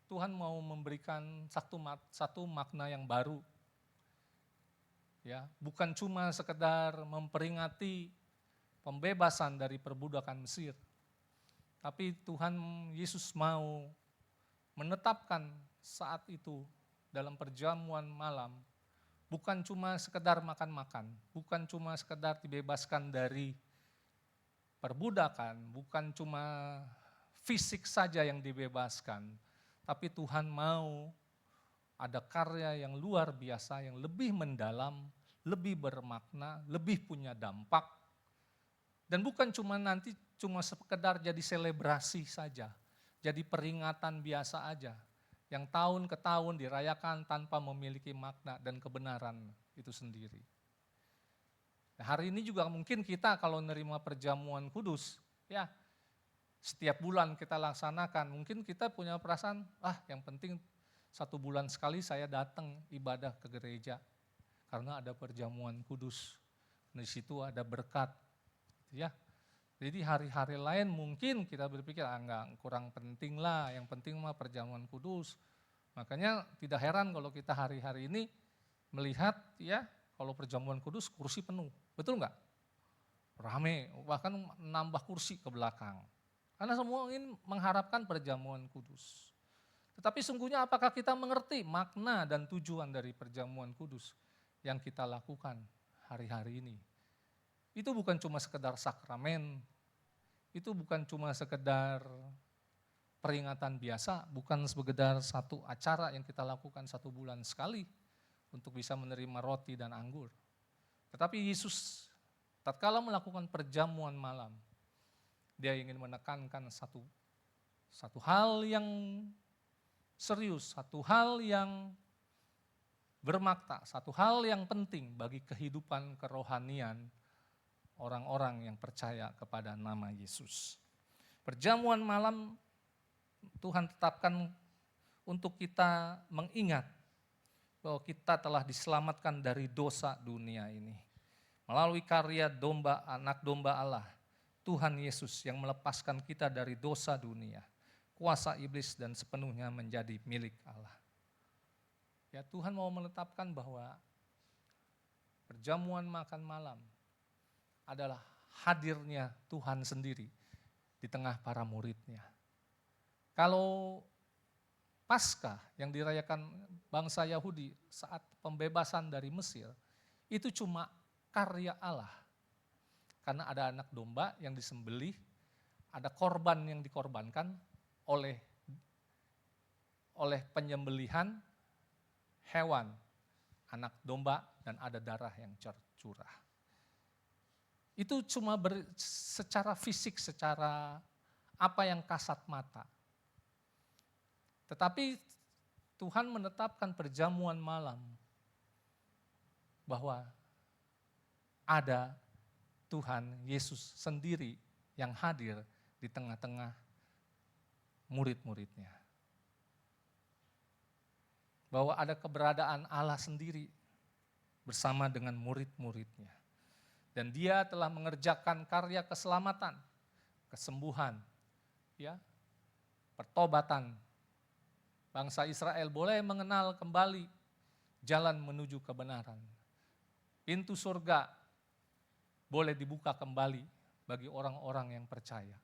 Tuhan mau memberikan satu makna yang baru, ya. Bukan cuma sekedar memperingati pembebasan dari perbudakan Mesir. Tapi Tuhan Yesus mau menetapkan saat itu dalam perjamuan malam, bukan cuma sekedar makan-makan, bukan cuma sekedar dibebaskan dari perbudakan, bukan cuma fisik saja yang dibebaskan, tapi Tuhan mau ada karya yang luar biasa, yang lebih mendalam, lebih bermakna, lebih punya dampak. Dan bukan cuma sekedar jadi selebrasi saja, jadi peringatan biasa aja, yang tahun ke tahun dirayakan tanpa memiliki makna dan kebenaran itu sendiri. Nah, hari ini juga mungkin kita kalau menerima perjamuan kudus, ya setiap bulan kita laksanakan, mungkin kita punya perasaan, yang penting 1 bulan sekali saya datang ibadah ke gereja, karena ada perjamuan kudus, di situ ada berkat. Ya, jadi hari-hari lain mungkin kita berpikir enggak, kurang penting lah, yang penting mah perjamuan kudus. Makanya tidak heran kalau kita hari-hari ini melihat, ya, Kalau perjamuan kudus kursi penuh, betul nggak? Rame, bahkan nambah kursi ke belakang. Karena semua ingin mengharapkan perjamuan kudus. Tetapi sungguhnya apakah kita mengerti makna dan tujuan dari perjamuan kudus yang kita lakukan hari-hari ini? Itu bukan cuma sekedar sakramen, itu bukan cuma sekedar peringatan biasa, bukan sekedar satu acara yang kita lakukan 1 bulan sekali untuk bisa menerima roti dan anggur. Tetapi Yesus tatkala melakukan perjamuan malam, dia ingin menekankan satu hal yang serius, satu hal yang bermakna, satu hal yang penting bagi kehidupan kerohanian orang-orang yang percaya kepada nama Yesus. Perjamuan malam Tuhan tetapkan untuk kita mengingat bahwa kita telah diselamatkan dari dosa dunia ini. Melalui karya anak domba Allah, Tuhan Yesus yang melepaskan kita dari dosa dunia, kuasa iblis dan sepenuhnya menjadi milik Allah. Ya, Tuhan mau menetapkan bahwa perjamuan makan malam adalah hadirnya Tuhan sendiri di tengah para muridnya. Kalau Paskah yang dirayakan bangsa Yahudi saat pembebasan dari Mesir, itu cuma karya Allah. Karena ada anak domba yang disembelih, ada korban yang dikorbankan oleh penyembelihan hewan, anak domba, dan ada darah yang curah. Itu cuma secara fisik, secara apa yang kasat mata. Tetapi Tuhan menetapkan perjamuan malam bahwa ada Tuhan Yesus sendiri yang hadir di tengah-tengah murid-muridnya. Bahwa ada keberadaan Allah sendiri bersama dengan murid-muridnya. Dan dia telah mengerjakan karya keselamatan, kesembuhan, ya, pertobatan. Bangsa Israel boleh mengenal kembali jalan menuju kebenaran. Pintu surga boleh dibuka kembali bagi orang-orang yang percaya.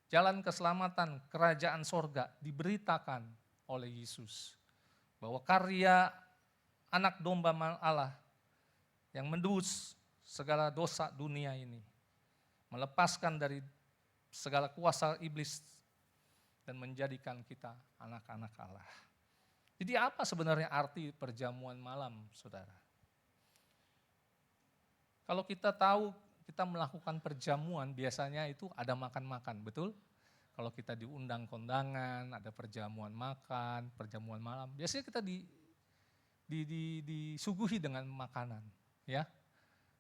Jalan keselamatan kerajaan surga diberitakan oleh Yesus. Bahwa karya anak domba Allah yang menebus segala dosa dunia ini, melepaskan dari segala kuasa iblis dan menjadikan kita anak-anak Allah. Jadi apa sebenarnya arti perjamuan malam, saudara? Kalau kita tahu kita melakukan perjamuan, biasanya itu ada makan-makan, betul? Kalau kita diundang kondangan, ada perjamuan makan, perjamuan malam, biasanya kita disuguhi dengan makanan, ya.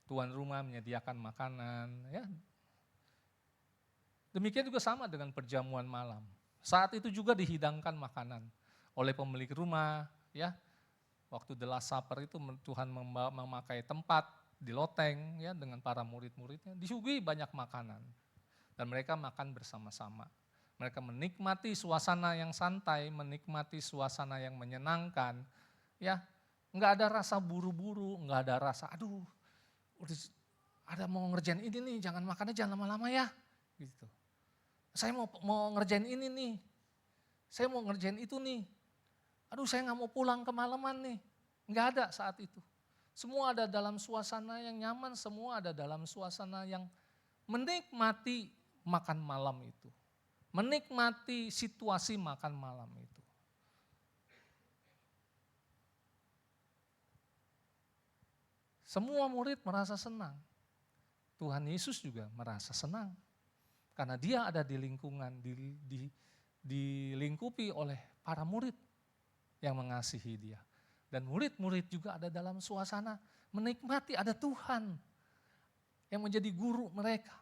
Tuan rumah menyediakan makanan, ya. Demikian juga sama dengan perjamuan malam. Saat itu juga dihidangkan makanan oleh pemilik rumah, ya. Waktu The Last Supper itu Tuhan memakai tempat di loteng, ya, dengan para murid-muridnya, disuguhi banyak makanan dan mereka makan bersama-sama. Mereka menikmati suasana yang santai, menikmati suasana yang menyenangkan, ya. Enggak ada rasa buru-buru, enggak ada rasa aduh, ada mau ngerjain ini nih, jangan makannya jangan lama-lama ya, gitu. Saya mau ngerjain ini nih, saya mau ngerjain itu nih, aduh saya nggak mau pulang kemalaman nih, nggak ada saat itu. Semua ada dalam suasana yang nyaman, semua ada dalam suasana yang menikmati makan malam itu, menikmati situasi makan malam itu. Semua murid merasa senang, Tuhan Yesus juga merasa senang. Karena dia ada di lingkungan, dilingkupi oleh para murid yang mengasihi dia. Dan murid-murid juga ada dalam suasana menikmati ada Tuhan yang menjadi guru mereka,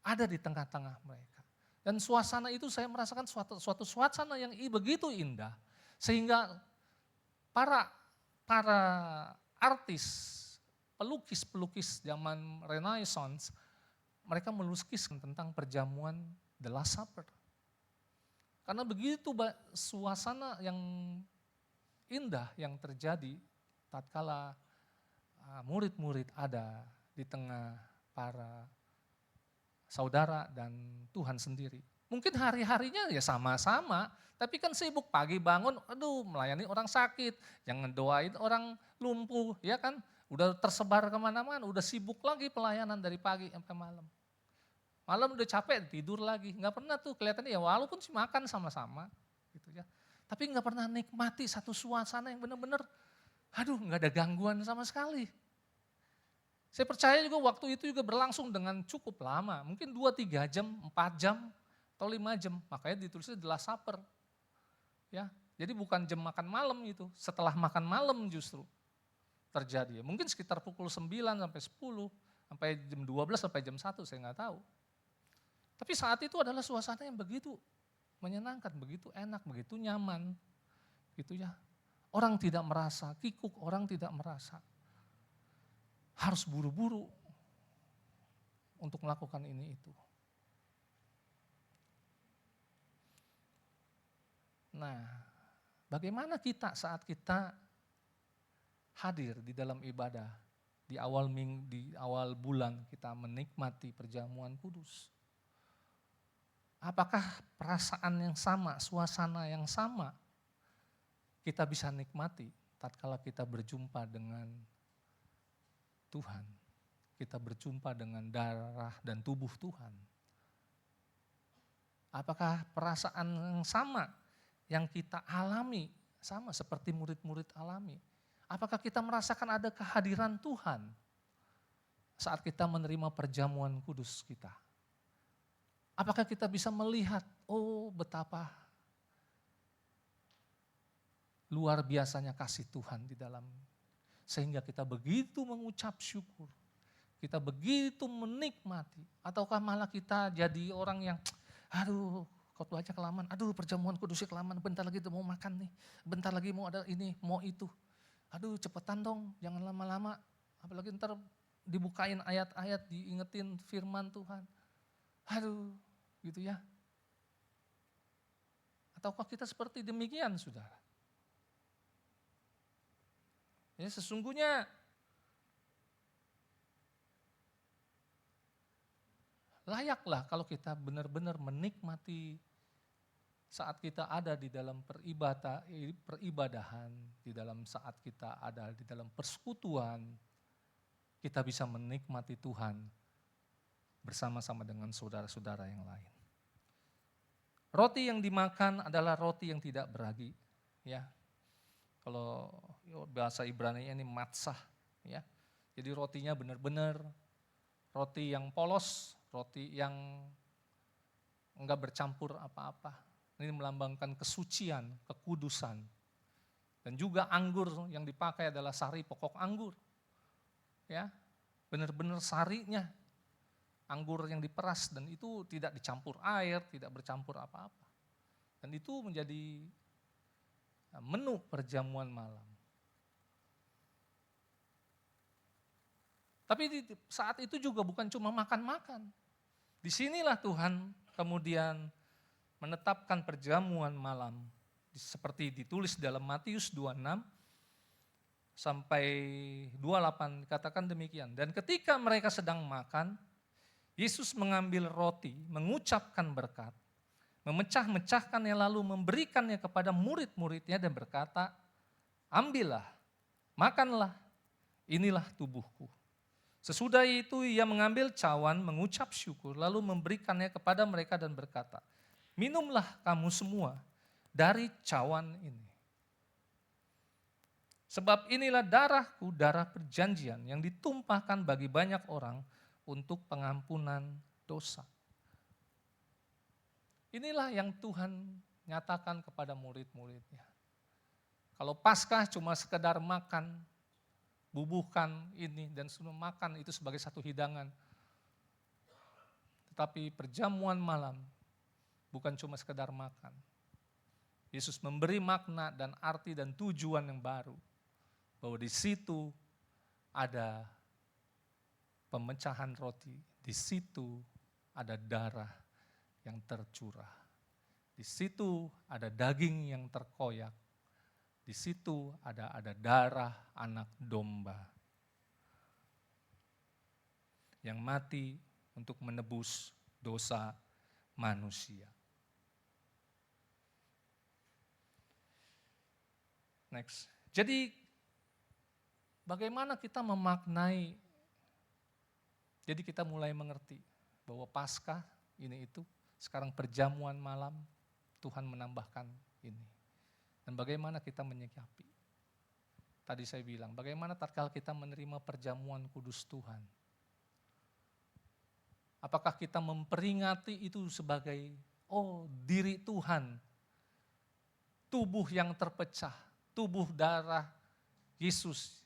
ada di tengah-tengah mereka. Dan suasana itu saya merasakan suatu suasana yang begitu indah, sehingga para artis, pelukis-pelukis zaman Renaissance, mereka melukiskan tentang perjamuan The Last Supper. Karena begitu suasana yang indah yang terjadi tatkala murid-murid ada di tengah para saudara dan Tuhan sendiri. Mungkin hari-harinya ya sama-sama, tapi kan sibuk pagi bangun, aduh melayani orang sakit, yang ngedoain orang lumpuh, ya kan. Udah tersebar kemana-mana, udah sibuk lagi pelayanan dari pagi sampai malam. Malam udah capek, tidur lagi. Nggak pernah tuh kelihatannya ya walaupun sih makan sama-sama, gitu ya. Tapi nggak pernah nikmati satu suasana yang benar-benar, aduh nggak ada gangguan sama sekali. Saya percaya juga waktu itu juga berlangsung dengan cukup lama, mungkin 2-3 jam, 4 jam, atau 5 jam. Makanya ditulisnya The Last Supper. Ya, jadi bukan jam makan malam itu, setelah makan malam justru terjadi. Mungkin sekitar pukul 9 sampai 10, sampai jam 12 sampai jam 1, saya nggak tahu. Tapi saat itu adalah suasana yang begitu menyenangkan, begitu enak, begitu nyaman. Gitu ya. Orang tidak merasa kikuk, orang tidak merasa harus buru-buru untuk melakukan ini itu. Nah, bagaimana kita saat kita hadir di dalam ibadah, di awal bulan kita menikmati perjamuan kudus? Apakah perasaan yang sama, suasana yang sama kita bisa nikmati tatkala kita berjumpa dengan Tuhan, kita berjumpa dengan darah dan tubuh Tuhan? Apakah perasaan yang sama yang kita alami, sama seperti murid-murid alami? Apakah kita merasakan ada kehadiran Tuhan saat kita menerima perjamuan kudus kita? Apakah kita bisa melihat, oh betapa luar biasanya kasih Tuhan di dalam, sehingga kita begitu mengucap syukur, kita begitu menikmati, ataukah malah kita jadi orang yang, aduh khotbah aja kelamaan, aduh perjamuan kudusnya kelamaan, bentar lagi mau makan nih, bentar lagi mau ada ini, mau itu. Aduh cepetan dong, jangan lama-lama, apalagi ntar dibukain ayat-ayat, diingetin firman Tuhan. Aduh, gitu ya. Ataukah kita seperti demikian, saudara? Ya sesungguhnya layaklah kalau kita benar-benar menikmati saat kita ada di dalam peribadahan, di dalam saat kita ada di dalam persekutuan, kita bisa menikmati Tuhan bersama-sama dengan saudara-saudara yang lain. Roti yang dimakan adalah roti yang tidak beragi, ya. Kalau bahasa Ibrani ini matzah, ya. Jadi rotinya benar-benar roti yang polos, roti yang enggak bercampur apa-apa. Ini melambangkan kesucian, kekudusan. Dan juga anggur yang dipakai adalah sari pokok anggur. Ya, benar-benar sarinya anggur yang diperas dan itu tidak dicampur air, tidak bercampur apa-apa. Dan itu menjadi menu perjamuan malam. Tapi saat itu juga bukan cuma makan-makan. Disinilah Tuhan kemudian menetapkan perjamuan malam. Seperti ditulis dalam Matius 26 sampai 28 dikatakan demikian. Dan ketika mereka sedang makan, Yesus mengambil roti, mengucapkan berkat, memecah-mecahkannya lalu memberikannya kepada murid-muridnya dan berkata, ambillah, makanlah, inilah tubuhku. Sesudah itu ia mengambil cawan, mengucap syukur, lalu memberikannya kepada mereka dan berkata, minumlah kamu semua dari cawan ini. Sebab inilah darahku, darah perjanjian yang ditumpahkan bagi banyak orang untuk pengampunan dosa. Inilah yang Tuhan nyatakan kepada murid-muridnya. Kalau Paskah cuma sekedar makan, bubuhkan ini dan semua makan itu sebagai satu hidangan. Tetapi perjamuan malam bukan cuma sekedar makan. Yesus memberi makna dan arti dan tujuan yang baru. Bahwa di situ ada pemecahan roti, di situ ada darah yang tercurah. Di situ ada daging yang terkoyak. Di situ ada darah anak domba. yang mati untuk menebus dosa manusia. Next. Jadi bagaimana kita memaknai, jadi kita mulai mengerti bahwa Paskah ini itu, sekarang perjamuan malam, Tuhan menambahkan ini. Dan bagaimana kita menyikapi. Tadi saya bilang, bagaimana tatkala kita menerima perjamuan kudus Tuhan. Apakah kita memperingati itu sebagai, diri Tuhan, tubuh yang terpecah, tubuh darah Yesus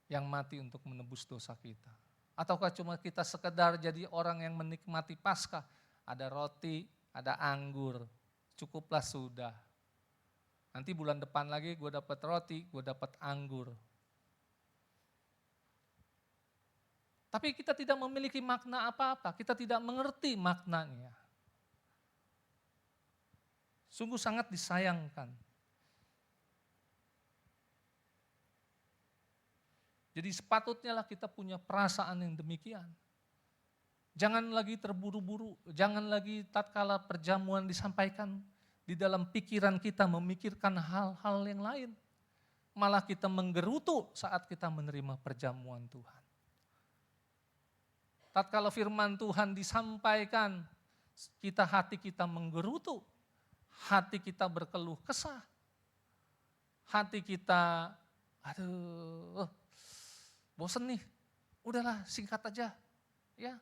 yang mati untuk menebus dosa kita. Ataukah cuma kita sekedar jadi orang yang menikmati Paskah, ada roti, ada anggur, cukuplah sudah. Nanti bulan depan lagi gue dapat roti, gue dapat anggur. Tapi kita tidak memiliki makna apa-apa, kita tidak mengerti maknanya. Sungguh sangat disayangkan. Jadi sepatutnya lah kita punya perasaan yang demikian. Jangan lagi terburu-buru, jangan lagi tatkala perjamuan disampaikan, di dalam pikiran kita memikirkan hal-hal yang lain. Malah kita menggerutu saat kita menerima perjamuan Tuhan. Tatkala firman Tuhan disampaikan, hati kita menggerutu, hati kita berkeluh kesah, hati kita, bosen nih, udahlah singkat aja, ya.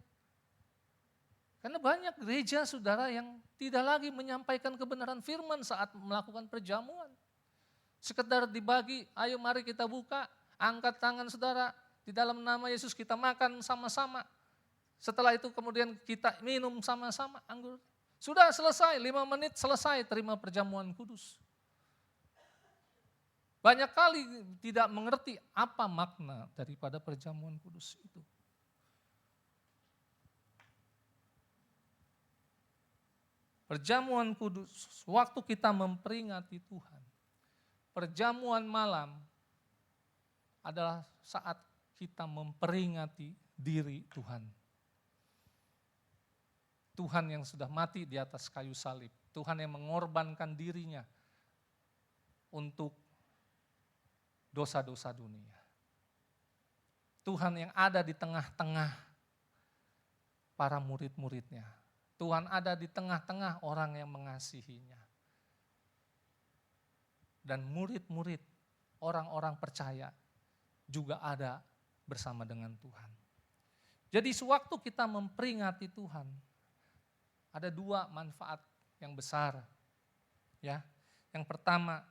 Karena banyak gereja saudara yang tidak lagi menyampaikan kebenaran firman saat melakukan perjamuan. Sekedar dibagi, ayo mari kita buka, angkat tangan saudara, di dalam nama Yesus kita makan sama-sama. Setelah itu kemudian kita minum sama-sama anggur. Sudah selesai, 5 menit selesai terima perjamuan kudus. Banyak kali tidak mengerti apa makna daripada perjamuan kudus itu. Perjamuan kudus, waktu kita memperingati Tuhan. Perjamuan malam adalah saat kita memperingati diri Tuhan. Tuhan yang sudah mati di atas kayu salib. Tuhan yang mengorbankan dirinya untuk dosa-dosa dunia. Tuhan yang ada di tengah-tengah para murid-muridnya. Tuhan ada di tengah-tengah orang yang mengasihinya. Dan murid-murid, orang-orang percaya juga ada bersama dengan Tuhan. Jadi sewaktu kita memperingati Tuhan, ada 2 manfaat yang besar. Ya. Yang pertama,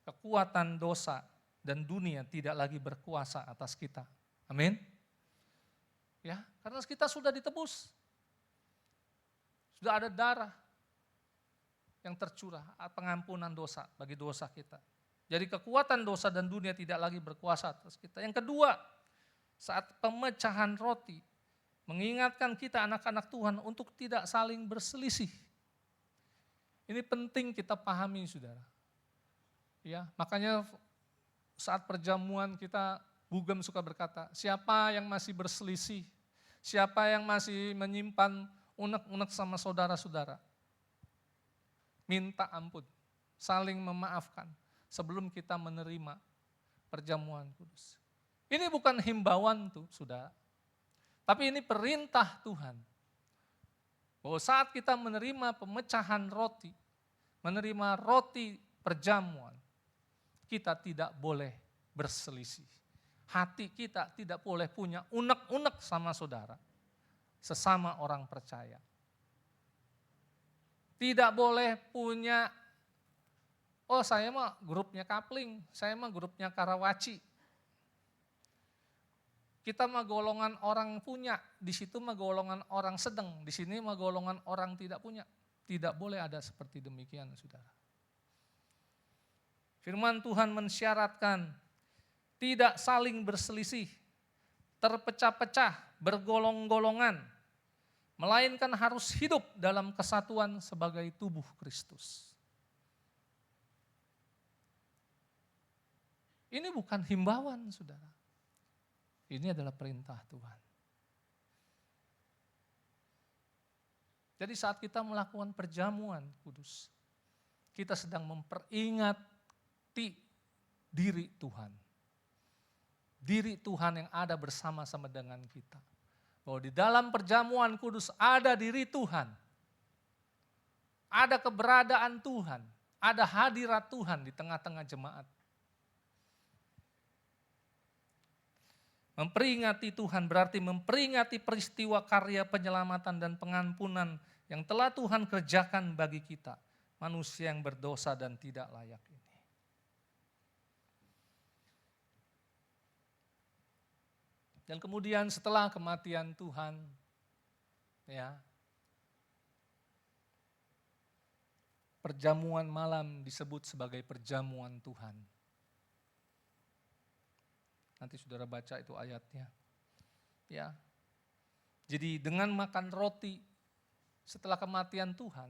kekuatan dosa dan dunia tidak lagi berkuasa atas kita. Amin. Ya, karena kita sudah ditebus. Sudah ada darah yang tercurah, pengampunan dosa bagi dosa kita. Jadi kekuatan dosa dan dunia tidak lagi berkuasa atas kita. Yang kedua, saat pemecahan roti, mengingatkan kita anak-anak Tuhan untuk tidak saling berselisih. Ini penting kita pahami saudara. Ya, makanya saat perjamuan kita, Bugem suka berkata, siapa yang masih berselisih, siapa yang masih menyimpan unek-unek sama saudara-saudara, minta ampun, saling memaafkan sebelum kita menerima perjamuan kudus. Ini bukan himbauan tuh saudara. Tapi ini perintah Tuhan. Bahwa saat kita menerima pemecahan roti, menerima roti perjamuan, kita tidak boleh berselisih. Hati kita tidak boleh punya unek-unek sama saudara, sesama orang percaya. Tidak boleh punya, saya mah grupnya Kapling, saya mah grupnya Karawaci. Kita mah golongan orang punya, di situ mah golongan orang sedang, di sini mah golongan orang tidak punya. Tidak boleh ada seperti demikian, saudara. Firman Tuhan mensyaratkan tidak saling berselisih, terpecah-pecah, bergolong-golongan, melainkan harus hidup dalam kesatuan sebagai tubuh Kristus. Ini bukan himbauan, saudara. Ini adalah perintah Tuhan. Jadi saat kita melakukan perjamuan kudus, kita sedang memperingati diri Tuhan. Diri Tuhan yang ada bersama-sama dengan kita. Bahwa di dalam perjamuan kudus ada diri Tuhan. Ada keberadaan Tuhan. Ada hadirat Tuhan di tengah-tengah jemaat. Memperingati Tuhan berarti memperingati peristiwa karya penyelamatan dan pengampunan yang telah Tuhan kerjakan bagi kita, manusia yang berdosa dan tidak layak ini. Dan kemudian setelah kematian Tuhan, ya, perjamuan malam disebut sebagai perjamuan Tuhan. Nanti saudara baca itu ayatnya. Ya. Jadi dengan makan roti setelah kematian Tuhan,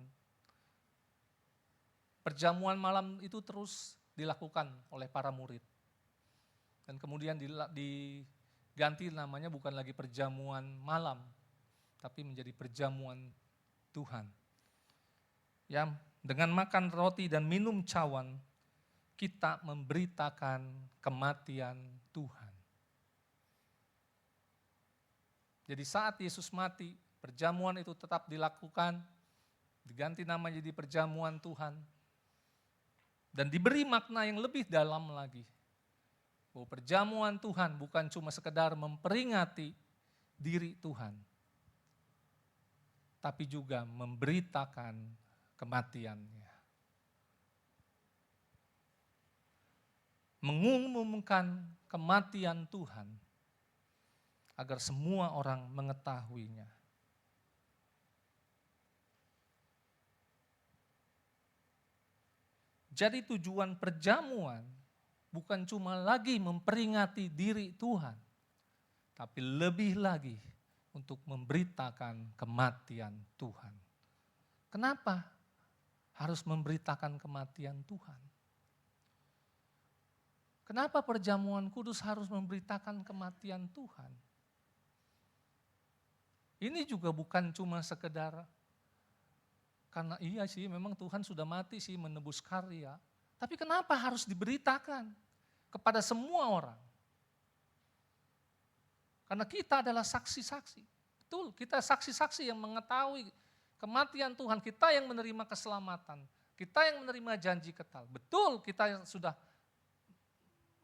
perjamuan malam itu terus dilakukan oleh para murid. Dan kemudian diganti namanya bukan lagi perjamuan malam, tapi menjadi perjamuan Tuhan. Ya, dengan makan roti dan minum cawan, kita memberitakan kematian Tuhan. Jadi saat Yesus mati, perjamuan itu tetap dilakukan, diganti nama jadi perjamuan Tuhan. Dan diberi makna yang lebih dalam lagi. Bahwa perjamuan Tuhan bukan cuma sekedar memperingati diri Tuhan, tapi juga memberitakan kematiannya. Mengumumkan kematian Tuhan agar semua orang mengetahuinya. Jadi tujuan perjamuan bukan cuma lagi memperingati diri Tuhan, tapi lebih lagi untuk memberitakan kematian Tuhan. Kenapa harus memberitakan kematian Tuhan? Kenapa perjamuan kudus harus memberitakan kematian Tuhan? Ini juga bukan cuma sekedar, karena iya sih memang Tuhan sudah mati sih menebus karya. Tapi kenapa harus diberitakan kepada semua orang? Karena kita adalah saksi-saksi. Betul, kita saksi-saksi yang mengetahui kematian Tuhan, kita yang menerima keselamatan, kita yang menerima janji kekal. Betul, kita yang sudah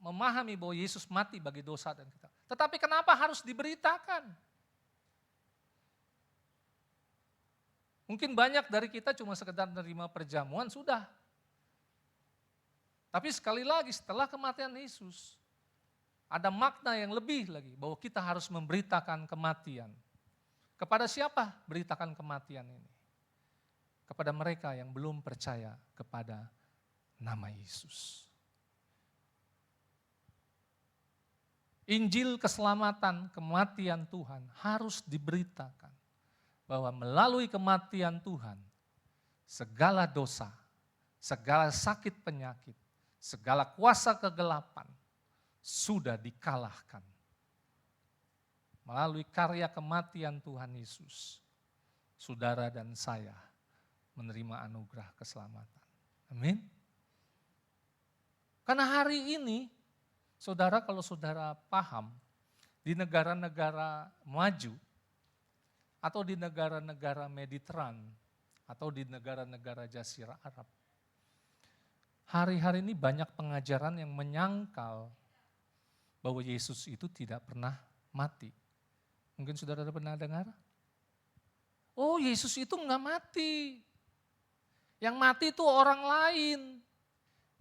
memahami bahwa Yesus mati bagi dosa dan kita. Tetapi kenapa harus diberitakan? Mungkin banyak dari kita cuma sekedar menerima perjamuan, sudah. Tapi sekali lagi setelah kematian Yesus, ada makna yang lebih lagi, bahwa kita harus memberitakan kematian. Kepada siapa beritakan kematian ini? Kepada mereka yang belum percaya kepada nama Yesus. Injil keselamatan, kematian Tuhan harus diberitakan. Bahwa melalui kematian Tuhan, segala dosa, segala sakit penyakit, segala kuasa kegelapan sudah dikalahkan. Melalui karya kematian Tuhan Yesus, saudara dan saya menerima anugerah keselamatan. Amin. Karena hari ini, saudara, kalau saudara paham, di negara-negara maju, atau di negara-negara Mediteran, atau di negara-negara Jazirah Arab, hari-hari ini banyak pengajaran yang menyangkal bahwa Yesus itu tidak pernah mati. Mungkin saudara pernah dengar? Oh, Yesus itu enggak mati. Yang mati itu orang lain,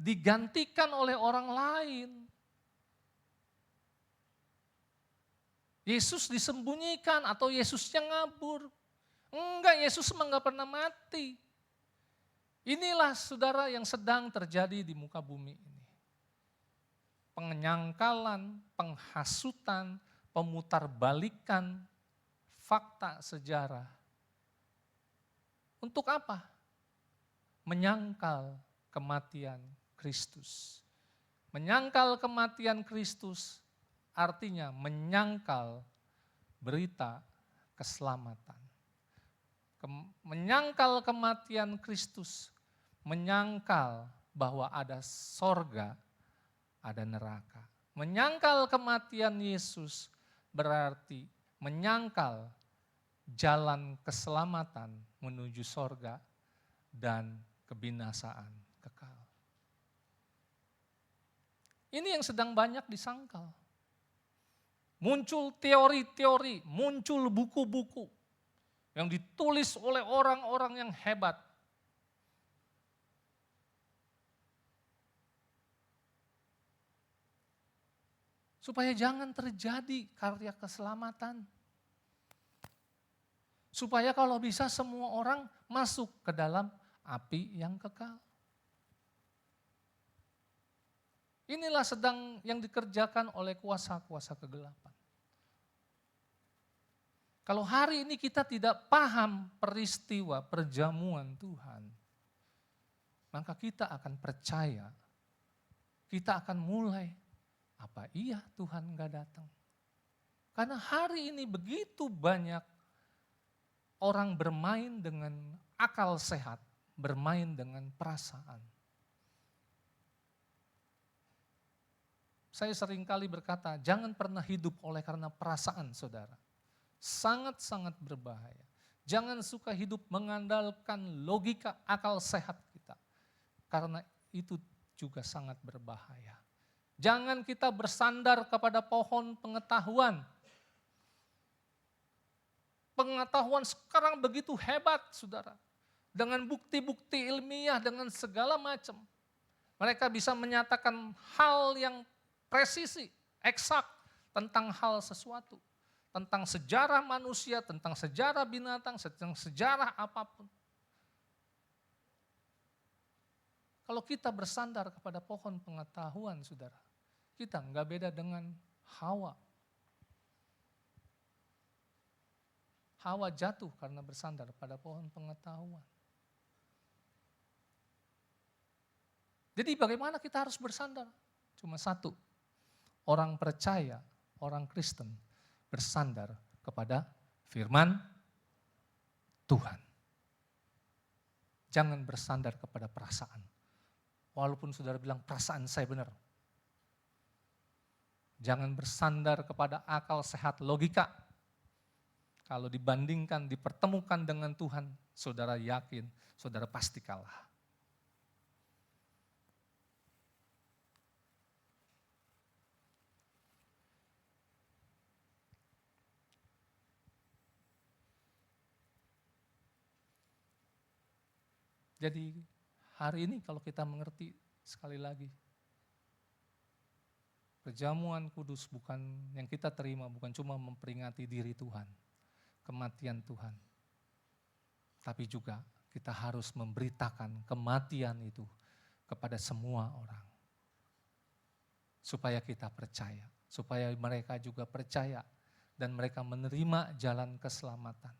digantikan oleh orang lain. Yesus disembunyikan atau Yesusnya ngabur. Enggak, Yesus memang enggak pernah mati. Inilah saudara yang sedang terjadi di muka bumi ini. Penyangkalan, penghasutan, pemutarbalikan fakta sejarah. Untuk apa? Menyangkal kematian Kristus. Menyangkal kematian Kristus artinya menyangkal berita keselamatan. Menyangkal kematian Kristus, menyangkal bahwa ada sorga, ada neraka. Menyangkal kematian Yesus berarti menyangkal jalan keselamatan menuju sorga dan kebinasaan kekal. Ini yang sedang banyak disangkal. Muncul teori-teori, muncul buku-buku yang ditulis oleh orang-orang yang hebat. Supaya jangan terjadi karya keselamatan. Supaya kalau bisa semua orang masuk ke dalam api yang kekal. Inilah sedang yang dikerjakan oleh kuasa-kuasa kegelapan. Kalau hari ini kita tidak paham peristiwa perjamuan Tuhan, maka kita akan percaya, kita akan mulai, apa iya Tuhan gak datang? Karena hari ini begitu banyak orang bermain dengan akal sehat, bermain dengan perasaan. Saya seringkali berkata, jangan pernah hidup oleh karena perasaan saudara. Sangat-sangat berbahaya. Jangan suka hidup mengandalkan logika akal sehat kita. Karena itu juga sangat berbahaya. Jangan kita bersandar kepada pohon pengetahuan. Pengetahuan sekarang begitu hebat, saudara. Dengan bukti-bukti ilmiah, dengan segala macam. Mereka bisa menyatakan hal yang presisi, eksak tentang hal sesuatu. Tentang sejarah manusia, tentang sejarah binatang, tentang sejarah apapun. Kalau kita bersandar kepada pohon pengetahuan, saudara, kita nggak beda dengan Hawa. Hawa jatuh karena bersandar pada pohon pengetahuan. Jadi bagaimana kita harus bersandar? Cuma satu, orang percaya, orang Kristen, bersandar kepada firman Tuhan. Jangan bersandar kepada perasaan. Walaupun saudara bilang perasaan saya benar. Jangan bersandar kepada akal sehat logika. Kalau dibandingkan, dipertemukan dengan Tuhan, saudara yakin, saudara pasti kalah. Jadi hari ini kalau kita mengerti sekali lagi, perjamuan kudus bukan yang kita terima, bukan cuma memperingati diri Tuhan, kematian Tuhan. Tapi juga kita harus memberitakan kematian itu kepada semua orang. Supaya kita percaya, supaya mereka juga percaya dan mereka menerima jalan keselamatan.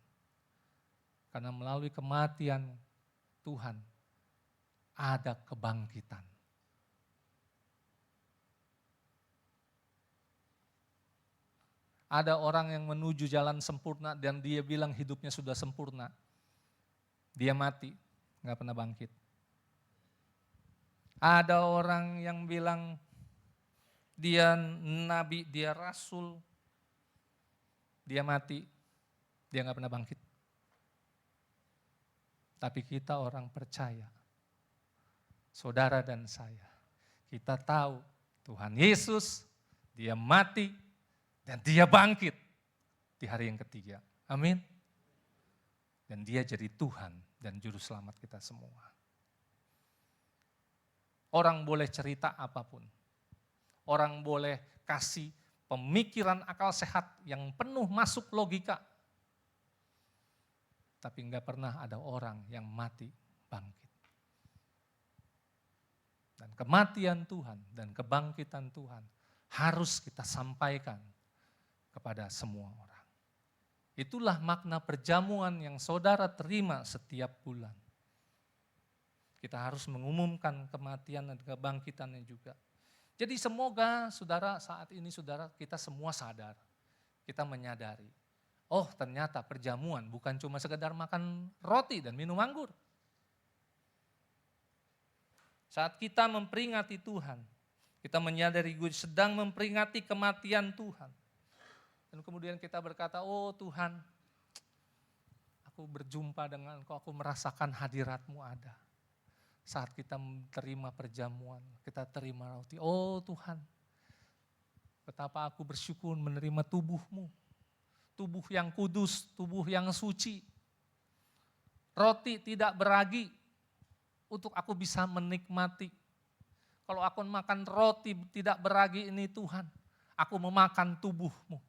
Karena melalui kematian Tuhan, ada kebangkitan. Ada orang yang menuju jalan sempurna dan dia bilang hidupnya sudah sempurna. Dia mati, gak pernah bangkit. Ada orang yang bilang dia nabi, dia rasul, dia mati, dia gak pernah bangkit. Tapi kita orang percaya, saudara dan saya, kita tahu Tuhan Yesus, dia mati dan dia bangkit di hari yang ketiga. Amin. Dan dia jadi Tuhan dan Juru Selamat kita semua. Orang boleh cerita apapun. Orang boleh kasih pemikiran akal sehat yang penuh masuk logika. Tapi enggak pernah ada orang yang mati bangkit. Dan kematian Tuhan dan kebangkitan Tuhan harus kita sampaikan kepada semua orang. Itulah makna perjamuan yang saudara terima setiap bulan. Kita harus mengumumkan kematian dan kebangkitannya juga. Jadi semoga saudara saat ini saudara kita semua sadar, kita menyadari, oh ternyata perjamuan bukan cuma sekedar makan roti dan minum anggur. Saat kita memperingati Tuhan, kita menyadari gue sedang memperingati kematian Tuhan. Dan kemudian kita berkata, oh Tuhan, aku berjumpa dengan Engkau, aku merasakan hadirat-Mu ada. Saat kita menerima perjamuan, kita terima roti. Oh Tuhan, betapa aku bersyukur menerima tubuh-Mu. Tubuh yang kudus, tubuh yang suci. Roti tidak beragi untuk aku bisa menikmati. Kalau aku makan roti tidak beragi ini Tuhan, aku memakan tubuh-Mu.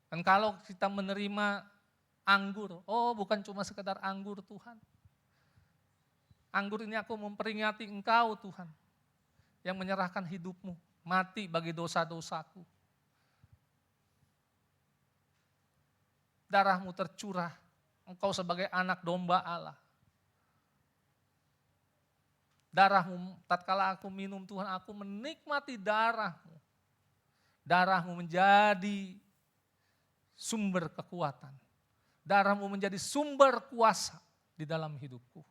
Dan kalau kita menerima anggur, oh bukan cuma sekedar anggur Tuhan. Anggur ini aku memperingati Engkau Tuhan, yang menyerahkan hidup-Mu, mati bagi dosa-dosaku. Darah-Mu tercurah, Engkau sebagai anak domba Allah. Darah-Mu, tatkala aku minum Tuhan, aku menikmati darah-Mu. Darah-Mu menjadi sumber kekuatan. Darah-Mu menjadi sumber kuasa di dalam hidupku.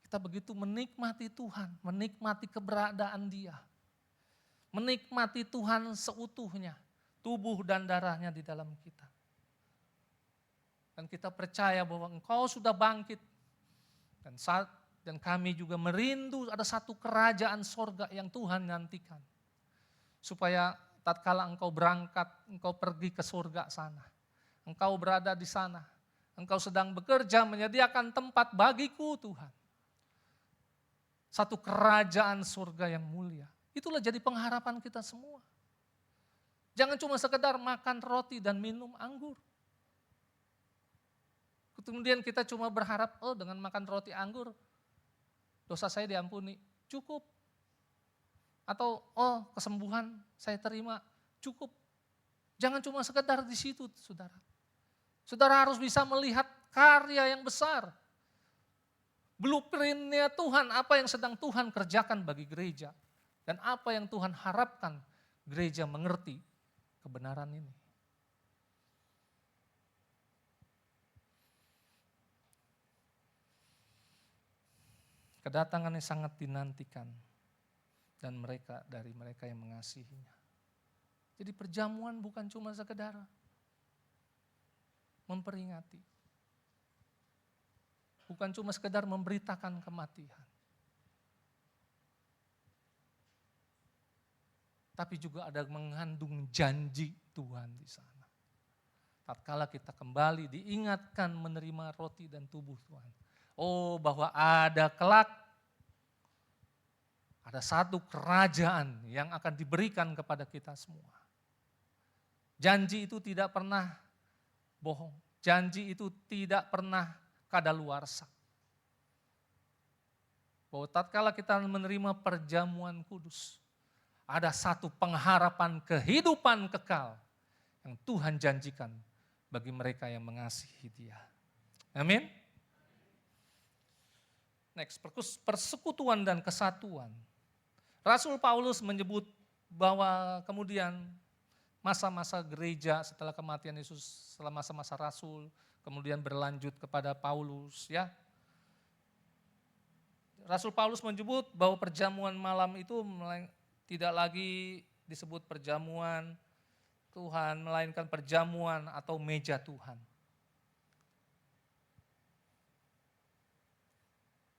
Kita begitu menikmati Tuhan, menikmati keberadaan Dia. Menikmati Tuhan seutuhnya, tubuh dan darahnya di dalam kita. Dan kita percaya bahwa Engkau sudah bangkit. Dan kami juga merindu ada satu kerajaan sorga yang Tuhan nantikan. Supaya tatkala Engkau berangkat, Engkau pergi ke surga sana. Engkau berada di sana. Engkau sedang bekerja menyediakan tempat bagiku Tuhan. Satu kerajaan surga yang mulia. Itulah jadi pengharapan kita semua. Jangan cuma sekedar makan roti dan minum anggur. Kemudian kita cuma berharap, oh dengan makan roti anggur, dosa saya diampuni, cukup. Atau oh kesembuhan saya terima, cukup. Jangan cuma sekedar di situ saudara. Saudara harus bisa melihat karya yang besar. Blueprint-nya Tuhan, apa yang sedang Tuhan kerjakan bagi gereja. Dan apa yang Tuhan harapkan gereja mengerti kebenaran ini. Kedatangannya sangat dinantikan. Dan dari mereka yang mengasihinya. Jadi perjamuan bukan cuma sekedar memperingati. Bukan cuma sekedar memberitakan kematian. Tapi juga ada mengandung janji Tuhan di sana. Tatkala kita kembali diingatkan menerima roti dan tubuh Tuhan. Oh bahwa ada kelak, ada satu kerajaan yang akan diberikan kepada kita semua. Janji itu tidak pernah bohong. Janji itu tidak pernah kadaluarsa. Bahwa tatkala kita menerima perjamuan kudus, ada satu pengharapan kehidupan kekal yang Tuhan janjikan bagi mereka yang mengasihi Dia. Amin. Next, persekutuan dan kesatuan. Rasul Paulus menyebut bahwa kemudian masa-masa gereja setelah kematian Yesus, setelah masa-masa rasul, kemudian berlanjut kepada Paulus ya. Rasul Paulus menyebut bahwa perjamuan malam itu tidak lagi disebut perjamuan Tuhan, melainkan perjamuan atau meja Tuhan.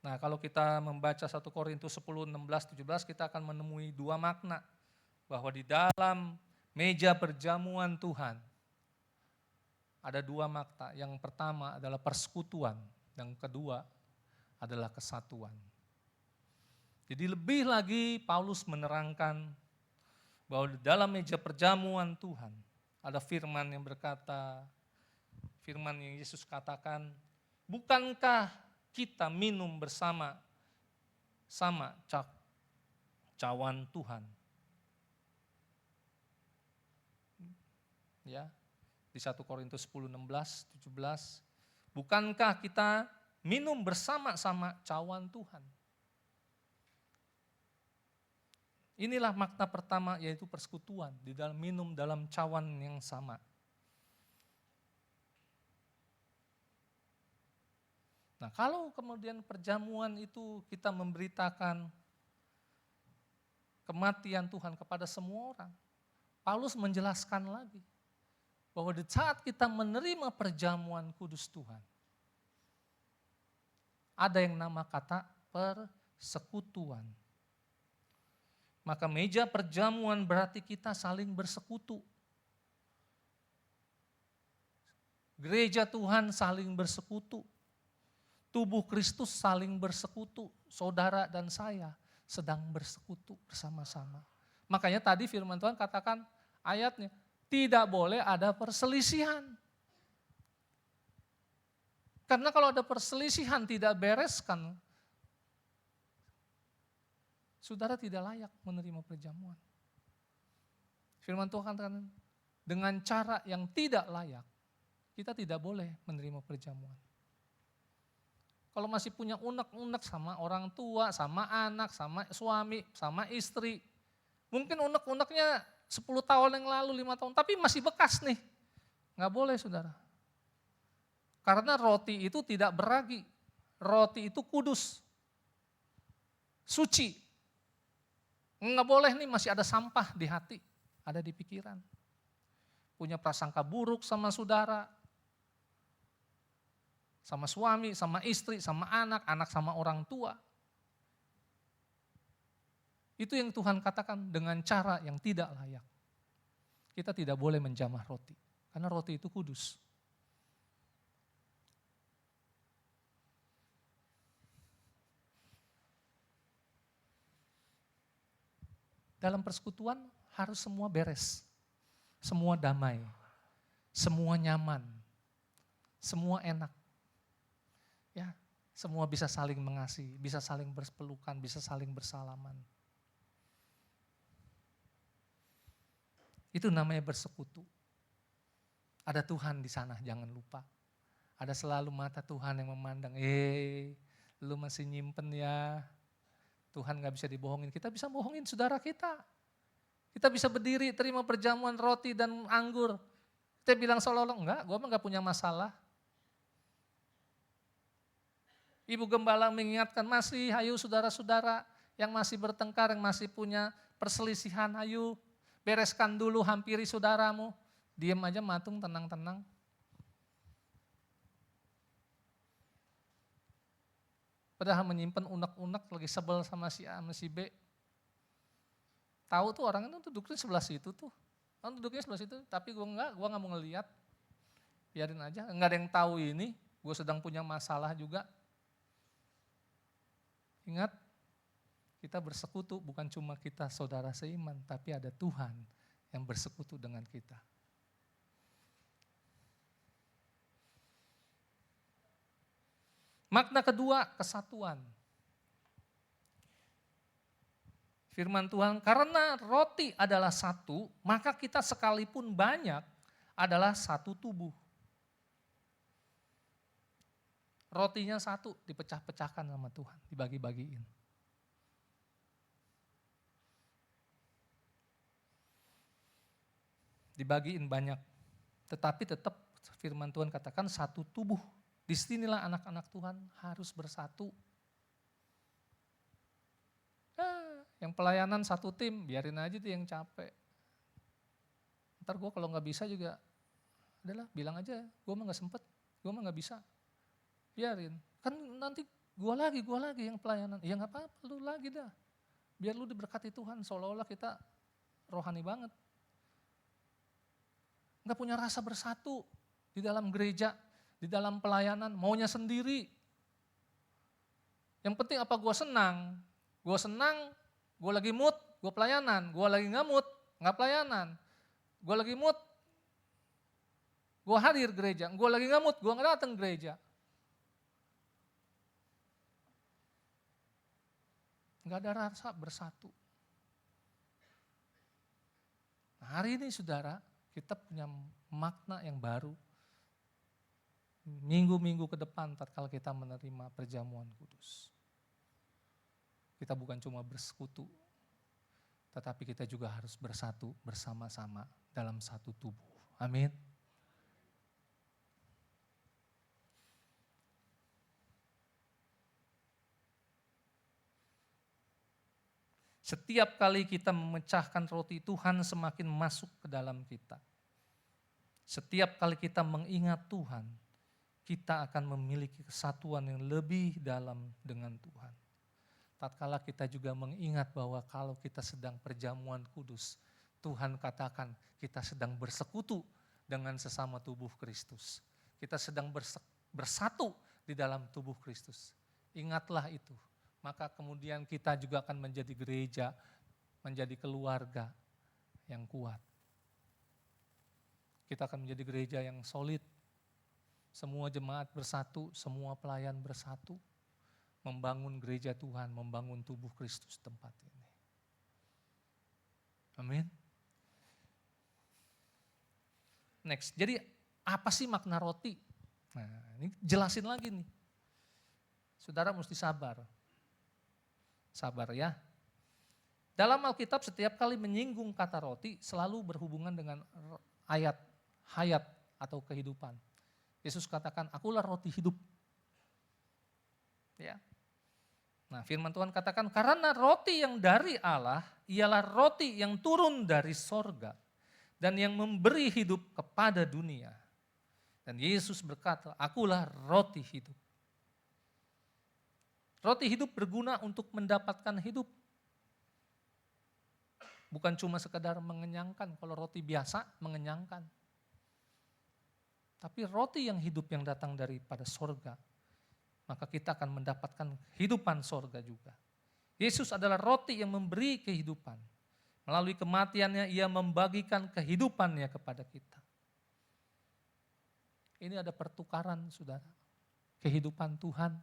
Nah kalau kita membaca 1 Korintus 10, 16, 17 kita akan menemui dua makna. Bahwa di dalam meja perjamuan Tuhan ada dua makna. Yang pertama adalah persekutuan, yang kedua adalah kesatuan. Jadi lebih lagi Paulus menerangkan bahwa di dalam meja perjamuan Tuhan ada firman yang berkata, firman yang Yesus katakan, bukankah kita minum bersama cawan Tuhan. Ya, di 1 Korintus 10, 16, 17. Bukankah kita minum bersama-sama cawan Tuhan. Inilah makna pertama, yaitu persekutuan, di dalam minum dalam cawan yang sama. Nah, kalau kemudian perjamuan itu kita memberitakan kematian Tuhan kepada semua orang, Paulus menjelaskan lagi bahwa di saat kita menerima perjamuan kudus Tuhan, ada yang nama kata persekutuan. Maka meja perjamuan berarti kita saling bersekutu. Gereja Tuhan saling bersekutu. Tubuh Kristus saling bersekutu. Saudara dan saya sedang bersekutu bersama-sama. Makanya tadi firman Tuhan katakan ayatnya, tidak boleh ada perselisihan. Karena kalau ada perselisihan tidak bereskan, saudara tidak layak menerima perjamuan. Firman Tuhan katakan, dengan cara yang tidak layak, kita tidak boleh menerima perjamuan. Kalau masih punya unek-unek sama orang tua, sama anak, sama suami, sama istri, mungkin unek-uneknya 10 tahun yang lalu, 5 tahun, tapi masih bekas nih. Nggak boleh saudara. Karena roti itu tidak beragi, roti itu kudus, suci. Nggak boleh nih masih ada sampah di hati, ada di pikiran. Punya prasangka buruk sama saudara, sama suami, sama istri, sama anak, anak sama orang tua. Itu yang Tuhan katakan dengan cara yang tidak layak. Kita tidak boleh menjamah roti, karena roti itu kudus. Dalam persekutuan harus semua beres, semua damai, semua nyaman, semua enak. Ya, semua bisa saling mengasihi, bisa saling berpelukan, bisa saling bersalaman. Itu namanya bersekutu. Ada Tuhan di sana, jangan lupa. Ada selalu mata Tuhan yang memandang, lu masih nyimpen ya. Tuhan gak bisa dibohongin, kita bisa bohongin saudara kita. Kita bisa berdiri, terima perjamuan roti dan anggur. Kita bilang seolah-olah, enggak, gue mah gak punya masalah. Ibu Gembala mengingatkan, masih ayo saudara-saudara yang masih bertengkar, yang masih punya perselisihan, ayo bereskan dulu, hampiri saudaramu. Diam aja matung, tenang-tenang. Padahal menyimpan unek-unek, lagi sebel sama si A, sama si B. Tahu tuh orang itu duduknya sebelah situ tuh. Orang duduknya sebelah situ, tapi gue nggak mau ngeliat. Biarin aja, nggak ada yang tahu ini, gue sedang punya masalah juga. Ingat, kita bersekutu bukan cuma kita saudara seiman, tapi ada Tuhan yang bersekutu dengan kita. Makna kedua, kesatuan. Firman Tuhan, karena roti adalah satu, maka kita sekalipun banyak adalah satu tubuh. Rotinya satu, dipecah-pecahkan sama Tuhan, dibagi-bagiin. Dibagiin banyak, tetapi tetap firman Tuhan katakan satu tubuh. Disinilah anak-anak Tuhan harus bersatu. Yang pelayanan satu tim, biarin aja tuh yang capek. Ntar gue kalau gak bisa juga, adalah bilang aja, gue mah gak sempet, gue mah gak bisa. Biarin, kan nanti gue lagi yang pelayanan. Ya gak apa-apa, lu lagi dah. Biar lu diberkati Tuhan, seolah-olah kita rohani banget. Gak punya rasa bersatu di dalam gereja, di dalam pelayanan, maunya sendiri. Yang penting apa gue senang, gue lagi mood, gue pelayanan, gue lagi gak mood, gak pelayanan. Gue lagi mood, gue hadir gereja, gue lagi gak mood, gue gak datang gereja. Gak ada rasa bersatu. Nah, hari ini saudara, kita punya makna yang baru. minggu-minggu ke depan tatkala kita menerima perjamuan kudus. Kita bukan cuma bersekutu, tetapi kita juga harus bersatu bersama-sama dalam satu tubuh. Amin. Setiap kali kita memecahkan roti, Tuhan semakin masuk ke dalam kita. Setiap kali kita mengingat Tuhan, kita akan memiliki kesatuan yang lebih dalam dengan Tuhan. Tatkala kita juga mengingat bahwa kalau kita sedang perjamuan kudus, Tuhan katakan kita sedang bersekutu dengan sesama tubuh Kristus. Kita sedang bersatu di dalam tubuh Kristus. Ingatlah itu. Maka kemudian kita juga akan menjadi gereja, menjadi keluarga yang kuat. Kita akan menjadi gereja yang solid. Semua jemaat bersatu, semua pelayan bersatu. Membangun gereja Tuhan, membangun tubuh Kristus tempat ini. Amin. Next, jadi apa sih makna roti? Nah, ini jelasin lagi nih. Saudara mesti sabar. Sabar ya. Dalam Alkitab setiap kali menyinggung kata roti selalu berhubungan dengan ayat, hayat atau kehidupan. Yesus katakan, akulah roti hidup. Ya. Nah, firman Tuhan katakan, karena roti yang dari Allah ialah roti yang turun dari sorga dan yang memberi hidup kepada dunia. Dan Yesus berkata, akulah roti hidup. Roti hidup berguna untuk mendapatkan hidup. Bukan cuma sekedar mengenyangkan, kalau roti biasa mengenyangkan. Tapi roti yang hidup yang datang daripada sorga, maka kita akan mendapatkan kehidupan sorga juga. Yesus adalah roti yang memberi kehidupan. Melalui kematiannya ia membagikan kehidupannya kepada kita. Ini ada pertukaran saudara. Kehidupan Tuhan.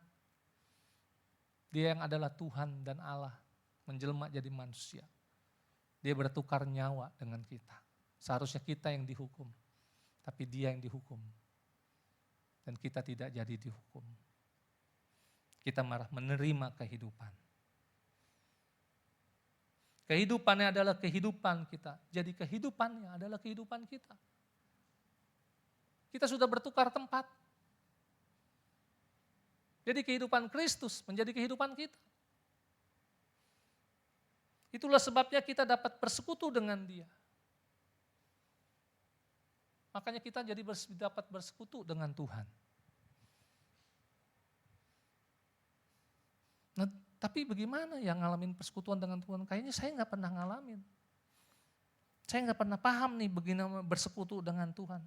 Dia yang adalah Tuhan dan Allah menjelma jadi manusia. Dia bertukar nyawa dengan kita. Seharusnya kita yang dihukum. Tapi dia yang dihukum. Dan kita tidak jadi dihukum. Kita malah menerima kehidupan. Kehidupannya adalah kehidupan kita. Jadi kehidupannya adalah kehidupan kita. Kita sudah bertukar tempat. Jadi kehidupan Kristus menjadi kehidupan kita. Itulah sebabnya kita dapat bersekutu dengan Dia. Makanya kita jadi dapat bersekutu dengan Tuhan. Nah, tapi bagaimana yang ngalamin persekutuan dengan Tuhan? Kayaknya saya nggak pernah ngalamin. Saya nggak pernah paham nih bagaimana bersekutu dengan Tuhan.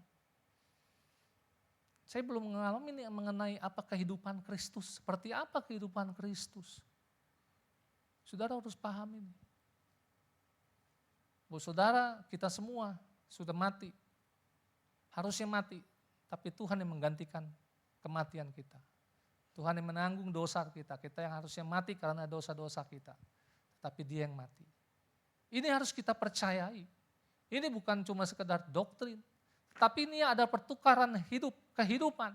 Saya belum mengalami nih mengenai apa kehidupan Kristus. Seperti apa kehidupan Kristus. Saudara harus paham ini. Bahwa saudara kita semua sudah mati. Harusnya mati. Tapi Tuhan yang menggantikan kematian kita. Tuhan yang menanggung dosa kita. Kita yang harusnya mati karena dosa-dosa kita. Tapi Dia yang mati. Ini harus kita percayai. Ini bukan cuma sekedar doktrin. Tapi ini ada pertukaran hidup, kehidupan.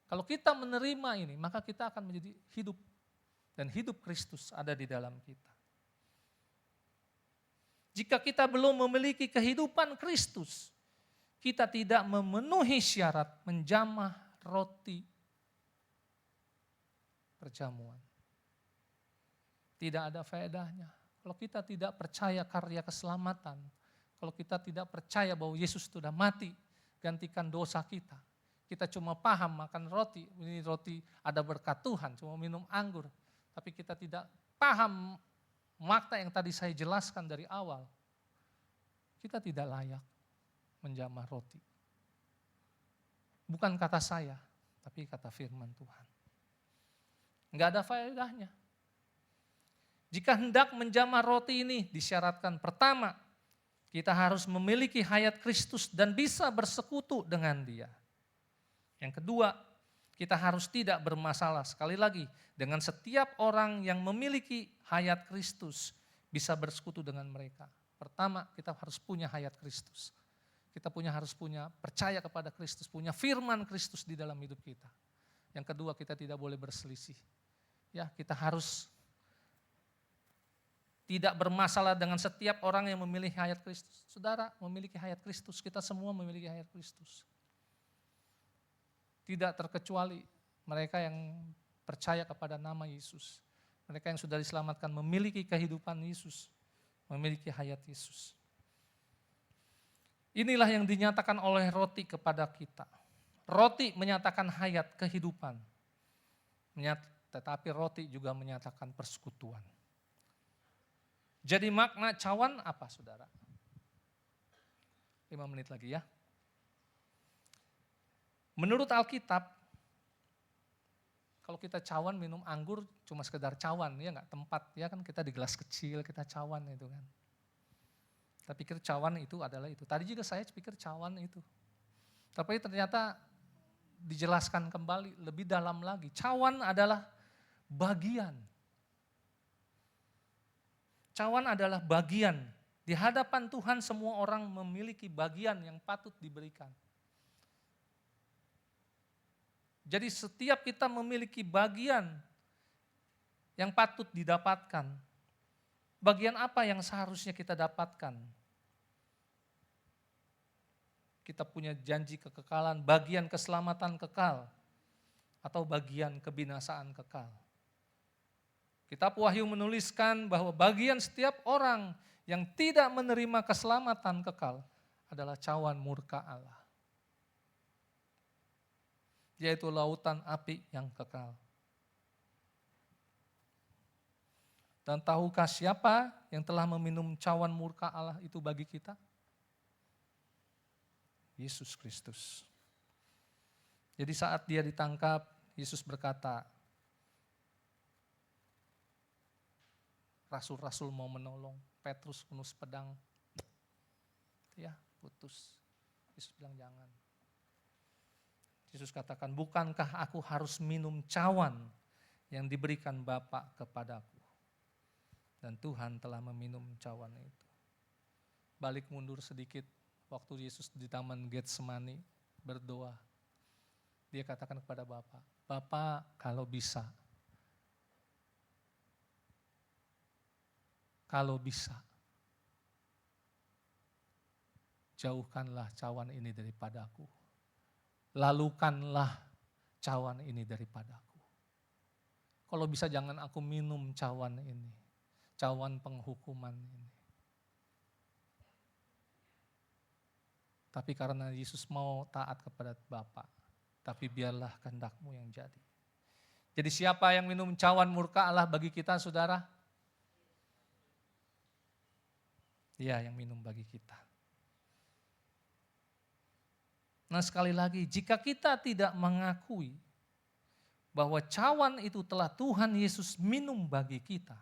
Kalau kita menerima ini, maka kita akan menjadi hidup. Dan hidup Kristus ada di dalam kita. Jika kita belum memiliki kehidupan Kristus, kita tidak memenuhi syarat menjamah roti perjamuan. Tidak ada faedahnya. Kalau kita tidak percaya karya keselamatan, kalau kita tidak percaya bahwa Yesus sudah mati, gantikan dosa kita. Kita cuma paham makan roti, ini roti ada berkat Tuhan, cuma minum anggur. Tapi kita tidak paham makna yang tadi saya jelaskan dari awal. Kita tidak layak menjamah roti. Bukan kata saya, tapi kata firman Tuhan. Enggak ada faedahnya. Jika hendak menjamah roti ini disyaratkan pertama, kita harus memiliki hayat Kristus dan bisa bersekutu dengan Dia. Yang kedua, kita harus tidak bermasalah. Sekali lagi, dengan setiap orang yang memiliki hayat Kristus bisa bersekutu dengan mereka. Pertama, kita harus punya hayat Kristus. Kita harus punya percaya kepada Kristus, punya firman Kristus di dalam hidup kita. Yang kedua, kita tidak boleh berselisih. Ya, kita harus tidak bermasalah dengan setiap orang yang memiliki hayat Kristus. Saudara memiliki hayat Kristus, kita semua memiliki hayat Kristus. Tidak terkecuali mereka yang percaya kepada nama Yesus. Mereka yang sudah diselamatkan memiliki kehidupan Yesus, memiliki hayat Yesus. Inilah yang dinyatakan oleh roti kepada kita. Roti menyatakan hayat, kehidupan. Tetapi roti juga menyatakan persekutuan. Jadi makna cawan apa, saudara? 5 menit lagi ya. Menurut Alkitab, kalau kita cawan minum anggur cuma sekedar cawan, ya enggak, tempat, ya kan kita di gelas kecil kita cawan itu kan. Kita pikir cawan itu adalah itu. Tadi juga saya pikir cawan itu. Tapi ternyata dijelaskan kembali lebih dalam lagi. Cawan adalah bagian. Cawan adalah bagian. Di hadapan Tuhan semua orang memiliki bagian yang patut diberikan. Jadi setiap kita memiliki bagian yang patut didapatkan. Bagian apa yang seharusnya kita dapatkan? Kita punya janji kekekalan, bagian keselamatan kekal, atau bagian kebinasaan kekal. Kitab Wahyu menuliskan bahwa bagian setiap orang yang tidak menerima keselamatan kekal adalah cawan murka Allah. Yaitu lautan api yang kekal. Dan tahukah siapa yang telah meminum cawan murka Allah itu bagi kita? Yesus Kristus. Jadi saat dia ditangkap, Yesus berkata, rasul-rasul mau menolong, Petrus menus pedang, ya putus. Yesus bilang jangan. Yesus katakan, bukankah aku harus minum cawan yang diberikan Bapa kepadaku? Dan Tuhan telah meminum cawan itu. Balik mundur sedikit, waktu Yesus di Taman Getsemani berdoa. Dia katakan kepada Bapa, Bapa kalau bisa, jauhkanlah cawan ini daripadaku. Lalukanlah cawan ini daripadaku. Kalau bisa jangan aku minum cawan ini, cawan penghukuman ini. Tapi karena Yesus mau taat kepada Bapa, tapi biarlah kehendak-Mu yang jadi. Jadi siapa yang minum cawan murka Allah bagi kita, saudara? Dia yang minum bagi kita. Nah sekali lagi, jika kita tidak mengakui bahwa cawan itu telah Tuhan Yesus minum bagi kita,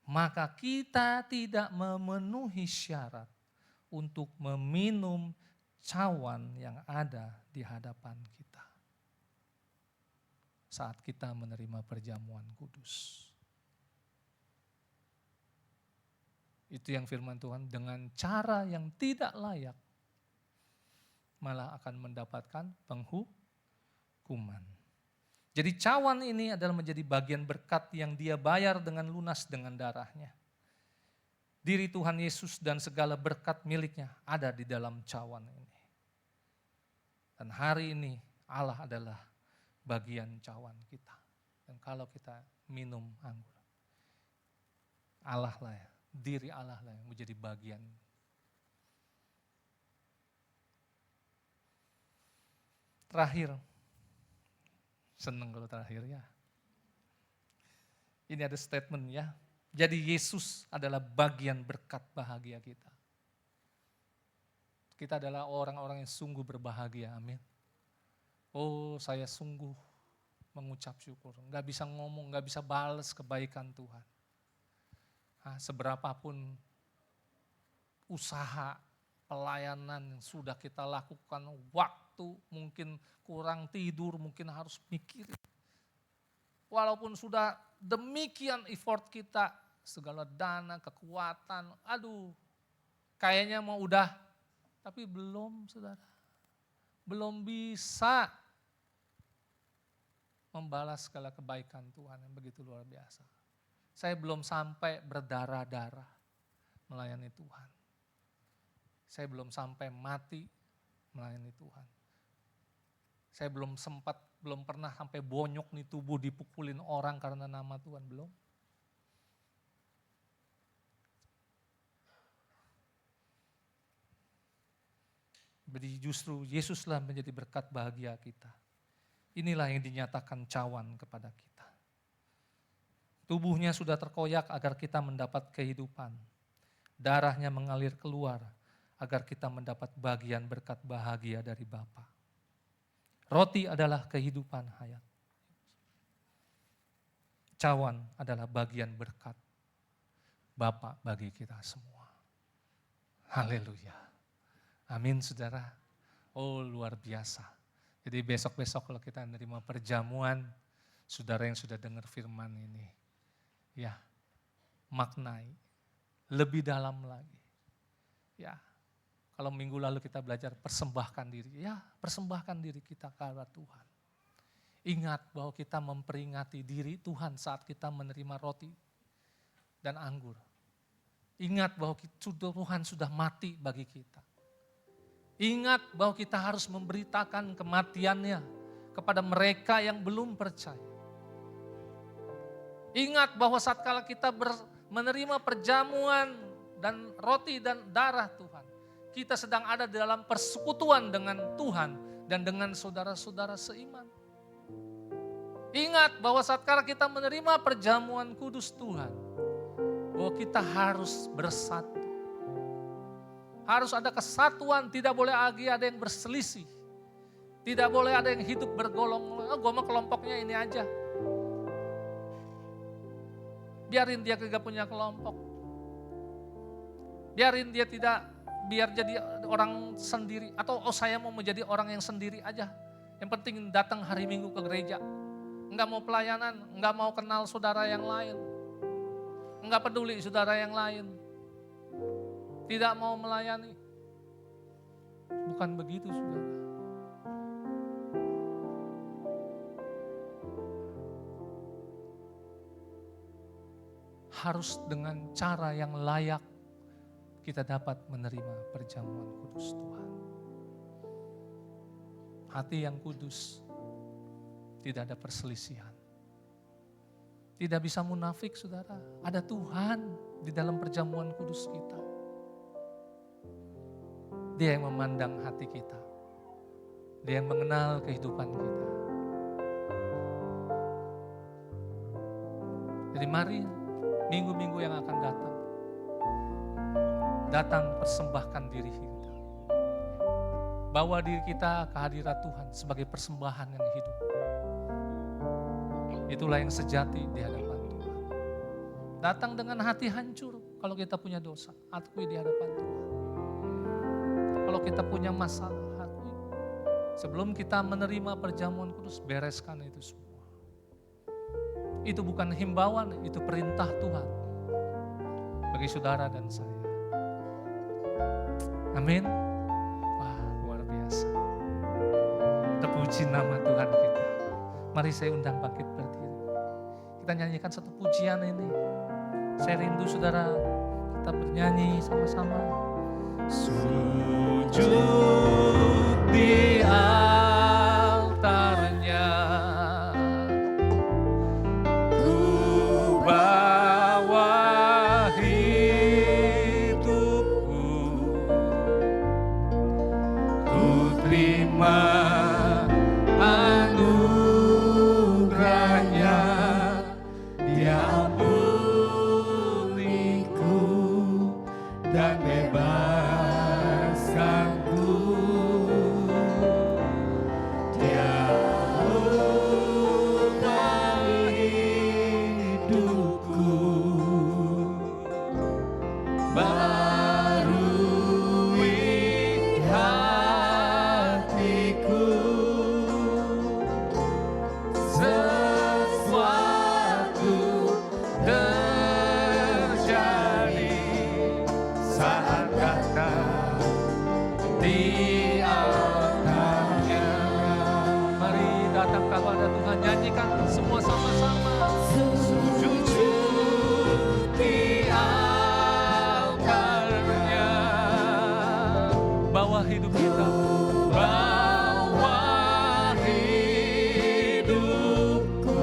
maka kita tidak memenuhi syarat untuk meminum cawan yang ada di hadapan kita. Saat kita menerima perjamuan kudus. Itu yang firman Tuhan, dengan cara yang tidak layak, malah akan mendapatkan penghukuman. Jadi cawan ini adalah menjadi bagian berkat yang dia bayar dengan lunas dengan darahnya. Diri Tuhan Yesus dan segala berkat miliknya ada di dalam cawan ini. Dan hari ini Allah adalah bagian cawan kita. Dan kalau kita minum anggur, Allah lah ya. Diri Allah lah yang menjadi bagian. Terakhir, seneng kalau terakhir ya. Ini ada statement ya. Jadi Yesus adalah bagian berkat bahagia kita. Kita adalah orang-orang yang sungguh berbahagia, amin. Oh saya sungguh mengucap syukur. Gak bisa ngomong, gak bisa balas kebaikan Tuhan. Seberapapun usaha pelayanan yang sudah kita lakukan, waktu mungkin kurang tidur, mungkin harus mikir. Walaupun sudah demikian effort kita, segala dana, kekuatan, kayaknya mau udah Tapi belum, saudara. Belum bisa membalas segala kebaikan Tuhan yang begitu luar biasa. Saya belum sampai berdarah-darah melayani Tuhan. Saya belum sampai mati melayani Tuhan. Saya belum pernah sampai bonyok nih tubuh dipukulin orang karena nama Tuhan, belum. Jadi justru Yesuslah menjadi berkat bahagia kita. Inilah yang dinyatakan cawan kepada kita. Tubuhnya sudah terkoyak agar kita mendapat kehidupan. Darahnya mengalir keluar agar kita mendapat bagian berkat bahagia dari Bapa. Roti adalah kehidupan hayat. Cawan adalah bagian berkat Bapa bagi kita semua. Haleluya. Amin, saudara. Oh, luar biasa. Jadi besok-besok kalau kita menerima perjamuan, saudara yang sudah dengar firman ini, ya, maknai lebih dalam lagi. Ya, kalau minggu lalu kita belajar persembahkan diri, ya persembahkan diri kita kepada Tuhan. Ingat bahwa kita memperingati diri Tuhan saat kita menerima roti dan anggur. Ingat bahwa Tuhan sudah mati bagi kita. Ingat bahwa kita harus memberitakan kematiannya kepada mereka yang belum percaya. Ingat bahwa saat kala kita menerima perjamuan dan roti dan darah Tuhan, kita sedang ada di dalam persekutuan dengan Tuhan dan dengan saudara-saudara seiman. Ingat bahwa saat kala kita menerima perjamuan kudus Tuhan, bahwa kita harus bersatu. Harus ada kesatuan, tidak boleh lagi ada yang berselisih. Tidak boleh ada yang hidup bergolong, gue mah kelompoknya ini aja. Biarin dia tidak punya kelompok. Biarin dia biar jadi orang sendiri. Atau saya mau menjadi orang yang sendiri aja. Yang penting datang hari Minggu ke gereja. Enggak mau pelayanan, enggak mau kenal saudara yang lain. Enggak peduli saudara yang lain. Tidak mau melayani. Bukan begitu, saudara. Harus dengan cara yang layak kita dapat menerima perjamuan kudus Tuhan. Hati yang kudus, tidak ada perselisihan. Tidak bisa munafik, saudara. Ada Tuhan di dalam perjamuan kudus kita. Dia yang memandang hati kita. Dia yang mengenal kehidupan kita. Jadi mari minggu-minggu yang akan datang persembahkan diri kita. Bawa diri kita ke hadirat Tuhan sebagai persembahan yang hidup. Itulah yang sejati di hadapan Tuhan. Datang dengan hati hancur kalau kita punya dosa, akui di hadapan Tuhan. Kalau kita punya masalah, akui. Sebelum kita menerima perjamuan kudus, bereskan itu semua. Itu bukan himbauan, itu perintah Tuhan bagi saudara dan saya. Amin. Wah, luar biasa. Kita puji nama Tuhan kita. Mari saya undang bangkit berdiri. Kita nyanyikan satu pujian ini. Saya rindu saudara, kita bernyanyi sama-sama. Sujud di altarnya, ku bawa hidupku, ku terima anugerahnya, Dia ampuniku dan bebaskanku. Dia ubah hidupku, barui hatiku. Sesuatu terjadi saat kata di altarnya. Mari datang kepada Tuhan, nyanyikan semua sama-sama. Sujud di altarnya. Bawa hidup kita, bawa hidupku.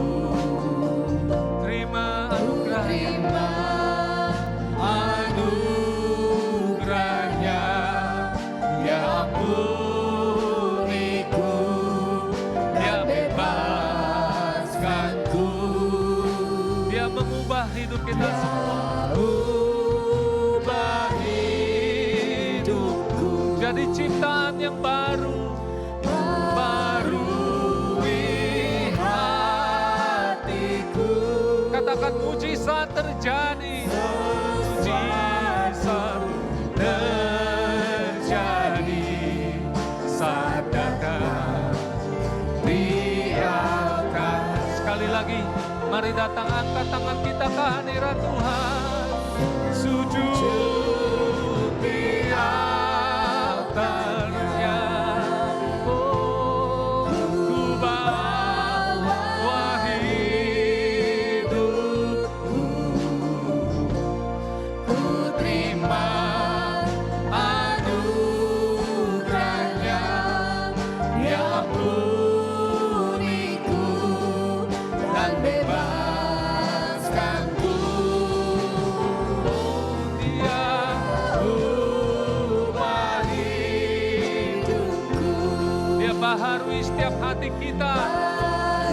Terima anugerahnya, anugerahnya. Ya ampuniku, Dia bebaskanku. Dia mengubah hidup kita semua. Ubah hidupku jadi ciptaan yang baru. Barui hatiku. Katakan mujizat terjadi. Mujizat terjadi saat datang di altar. Sekali lagi, mari datang, angkat tangan kita ke hadirat Tuhan. Sujud di altarnya. Oh, ku bawa hidupku. Ku terima anugerahnya. Ya ampuniku dan bebaskanku. Dia ubah hidupku. Dia baharui setiap hati kita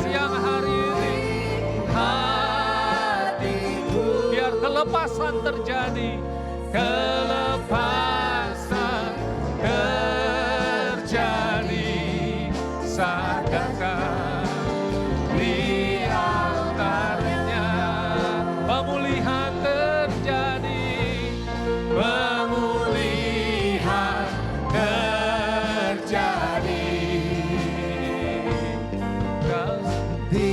siang hari ini. Hatiku, biar kelepasan terjadi. Kelepasan terjadi saat datang di altarnya. Pemulihan terjadi, pemulihan terjadi di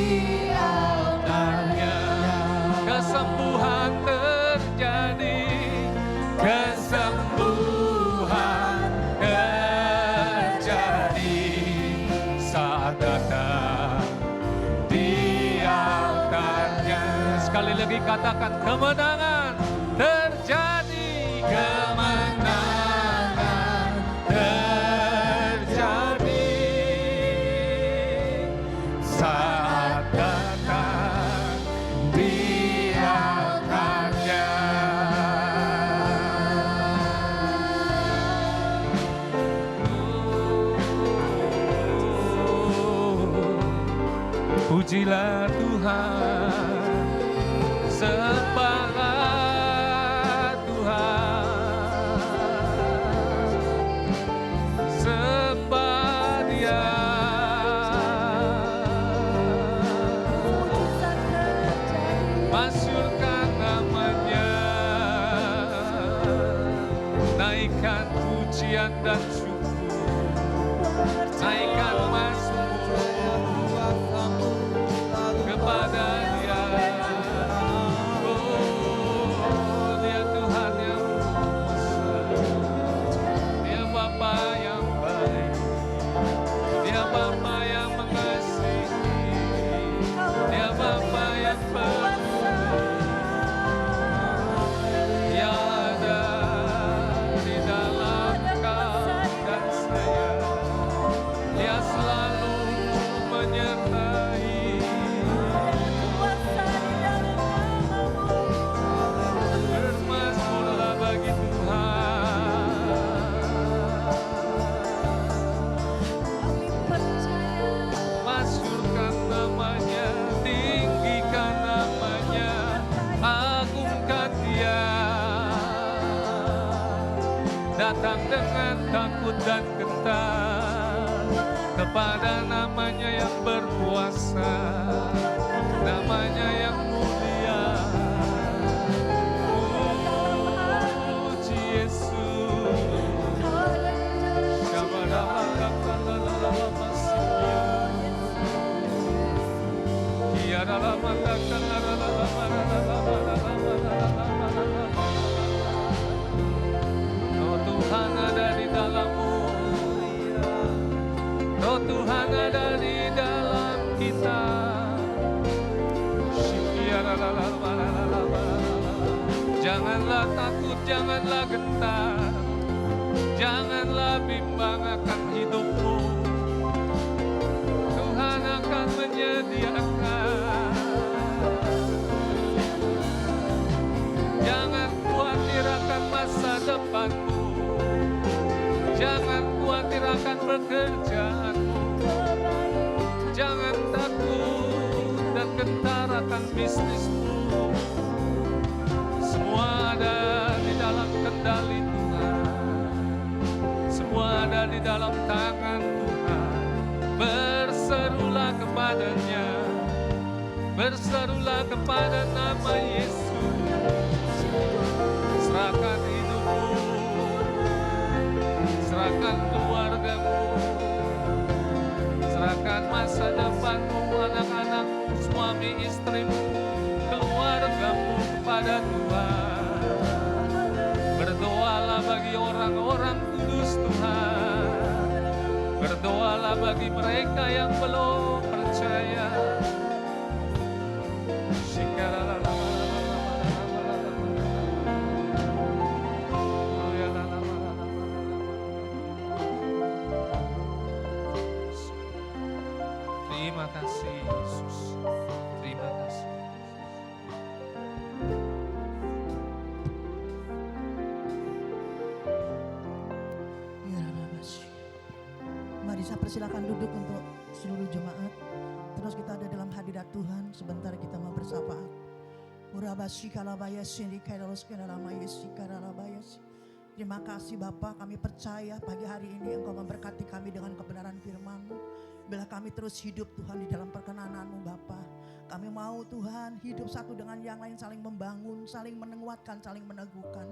altarnya. Kesembuhan terjadi, kesembuhan terjadi saat datang di altarnya. Sekali lagi katakan, kemenangan terjadi, kemenangan terjadi saat datang di altarnya. Pujilah Tuhan, sembahlah Tuhan, sembah Dia. Masyurkan namanya, naikkan pujian dan syukur, naikkan mazmur kepada Dia. Oh, Dia Tuhan yang kuasa, Dia Bapa yang baik, Dia Bapa yang mengasihi, Dia Bapa yang baik. Dia ada di dalam kau dan saya. Dia selalu menyertai. Bermazmurlah bagi Tuhan. Masyurkan namanya, tinggikan namanya, agungkan Dia. Datang dengan takut dan gentar kepada namanya yang berkuasa, namanya yang mulia. Puji Yesus. Oh, Tuhan ada di dalammu. janganlah gentar, janganlah bimbang akan hidupmu. Tuhan akan menyediakan. Jangan khawatir akan masa depanmu, jangan khawatir akan pekerjaanmu, jangan takut dan gentar akan bisnismu. Semua ada di dalam kendali Tuhan, semua ada di dalam tangan Tuhan. Berserulah kepadanya, berserulah kepada nama Yesus. Serahkan hidupmu, serahkan keluargamu, serahkan masa depanmu, anak-anakmu, suami istrimu, keluargamu kepada Tuhan. Berdoalah bagi orang-orang kudus Tuhan, berdoalah bagi mereka yang belum percaya. Terima kasih Yesus, terima kasih. Mari saya persilakan duduk untuk seluruh jemaat. Terus kita ada dalam hadirat Tuhan. Sebentar kita mau bersahabat. Terima kasih Bapa, kami percaya pagi hari ini Engkau memberkati kami dengan kebenaran firman-Mu. Bila kami terus hidup Tuhan di dalam perkenanan-Mu Bapa. Kami mau Tuhan hidup satu dengan yang lain, saling membangun, saling menguatkan, saling meneguhkan.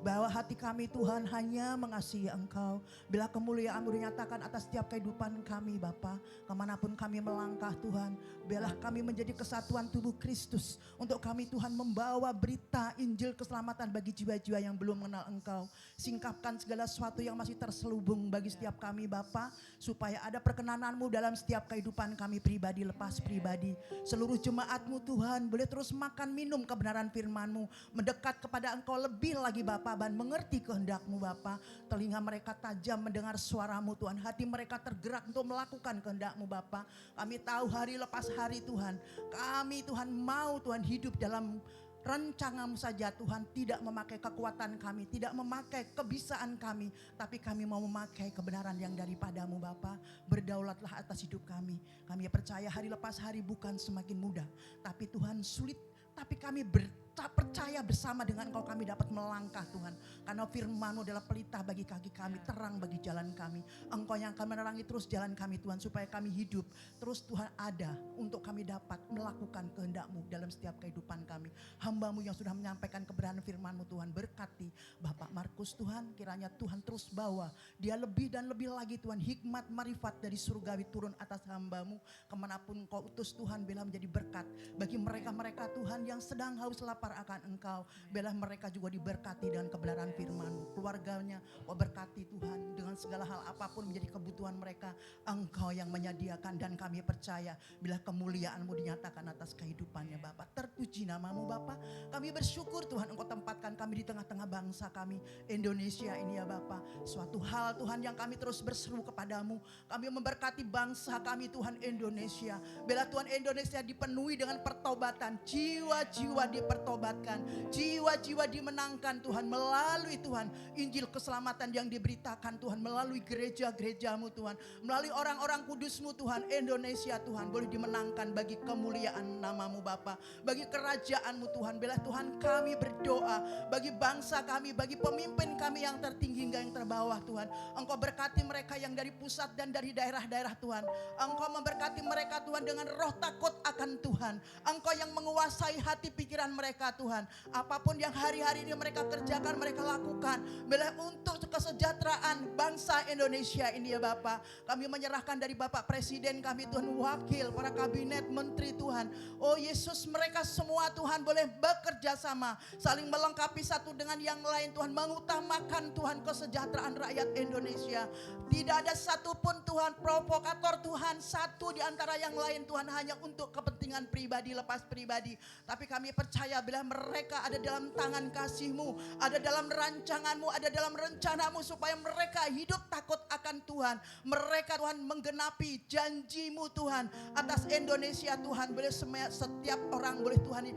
Bahwa hati kami Tuhan hanya mengasihi Engkau. Bila kemuliaan-Mu dinyatakan atas setiap kehidupan kami Bapa. Kemanapun kami melangkah Tuhan. Biarlah kami menjadi kesatuan tubuh Kristus. Untuk kami Tuhan membawa berita Injil keselamatan bagi jiwa-jiwa yang belum mengenal Engkau. Singkapkan segala sesuatu yang masih terselubung bagi setiap kami Bapa. Supaya ada perkenanan-Mu dalam setiap kehidupan kami pribadi lepas pribadi. Seluruh jemaat-Mu Tuhan boleh terus makan minum kebenaran firman-Mu. Mendekat kepada Engkau lebih lagi Bapa. Dan mengerti kehendak-Mu Bapa. Telinga mereka tajam mendengar suara-Mu Tuhan. Hati mereka tergerak untuk melakukan kehendak-Mu Bapa. Kami tahu hari lepas hari Tuhan. Kami Tuhan mau Tuhan hidup dalam rancangan-Mu saja Tuhan. Tidak memakai kekuatan kami, tidak memakai kebisaan kami. Tapi kami mau memakai kebenaran yang daripada-Mu Bapa. Berdaulatlah atas hidup kami. Kami percaya hari lepas hari bukan semakin mudah. Tapi Tuhan sulit. Tapi kami percaya bersama dengan Engkau kami dapat melangkah Tuhan. Karena firman-Mu adalah pelita bagi kaki kami, terang bagi jalan kami. Engkau yang akan menerangi terus jalan kami Tuhan. Supaya kami hidup terus Tuhan ada untuk kami dapat melakukan kehendak-Mu dalam setiap kehidupan kami. Hamba-Mu yang sudah menyampaikan kebenaran firman-Mu Tuhan, berkati Bapak Markus Tuhan. Kiranya Tuhan terus bawa dia lebih dan lebih lagi Tuhan. Hikmat marifat dari surgawi turun atas hamba-Mu. Kemanapun Engkau utus Tuhan, biarlah menjadi berkat bagi mereka-mereka Tuhan yang sedang haus lapar akan Engkau. Biarlah mereka juga diberkati dengan kebenaran firman-Mu. Keluarganya Kau berkati Tuhan. Dengan segala hal apapun menjadi kebutuhan mereka, Engkau yang menyediakan. Dan kami percaya bila kemuliaan-Mu dinyatakan atas kehidupannya Bapa. Terpuji nama-Mu Bapa. Kami bersyukur Tuhan Engkau tempatkan kami di tengah-tengah bangsa kami Indonesia ini ya Bapa. Suatu hal Tuhan yang kami terus berseru kepadamu. Kami memberkati bangsa kami Tuhan Indonesia. Bila Tuhan Indonesia dipenuhi dengan pertobatan. Jiwa-jiwa dipertobatkan, jiwa-jiwa dimenangkan Tuhan melalui Tuhan Injil keselamatan yang diberitakan Tuhan melalui gereja-gereja-Mu Tuhan, melalui orang-orang kudus-Mu Tuhan. Indonesia Tuhan boleh dimenangkan bagi kemuliaan nama-Mu Bapa, bagi kerajaan-Mu Tuhan. Bila Tuhan kami berdoa bagi bangsa kami, bagi pemimpin kami yang tertinggi hingga yang terbawah Tuhan. Engkau berkati mereka yang dari pusat dan dari daerah-daerah Tuhan. Engkau memberkati mereka Tuhan dengan roh takut akan Tuhan. Engkau yang menguasai hati pikiran mereka Tuhan. Apapun yang hari-hari ini mereka kerjakan, mereka lakukan. Bila untuk kesejahteraan bangsa Indonesia ini ya Bapak. Kami menyerahkan dari Bapak Presiden kami Tuhan, wakil, para kabinet, menteri Tuhan. Oh Yesus, mereka semua Tuhan boleh bekerja sama, saling melengkapi satu dengan yang lain Tuhan, mengutamakan Tuhan kesejahteraan rakyat Indonesia. Tidak ada satupun Tuhan provokator Tuhan, satu di antara yang lain Tuhan, hanya untuk kepentingan pribadi, lepas pribadi. Tapi kami percaya bila mereka ada dalam tangan kasih-Mu, ada dalam rancangan-Mu, ada dalam rencana-Mu, supaya mereka hidup takut akan Tuhan. Mereka Tuhan menggenapi janji-Mu Tuhan atas Indonesia Tuhan. Boleh setiap orang boleh Tuhan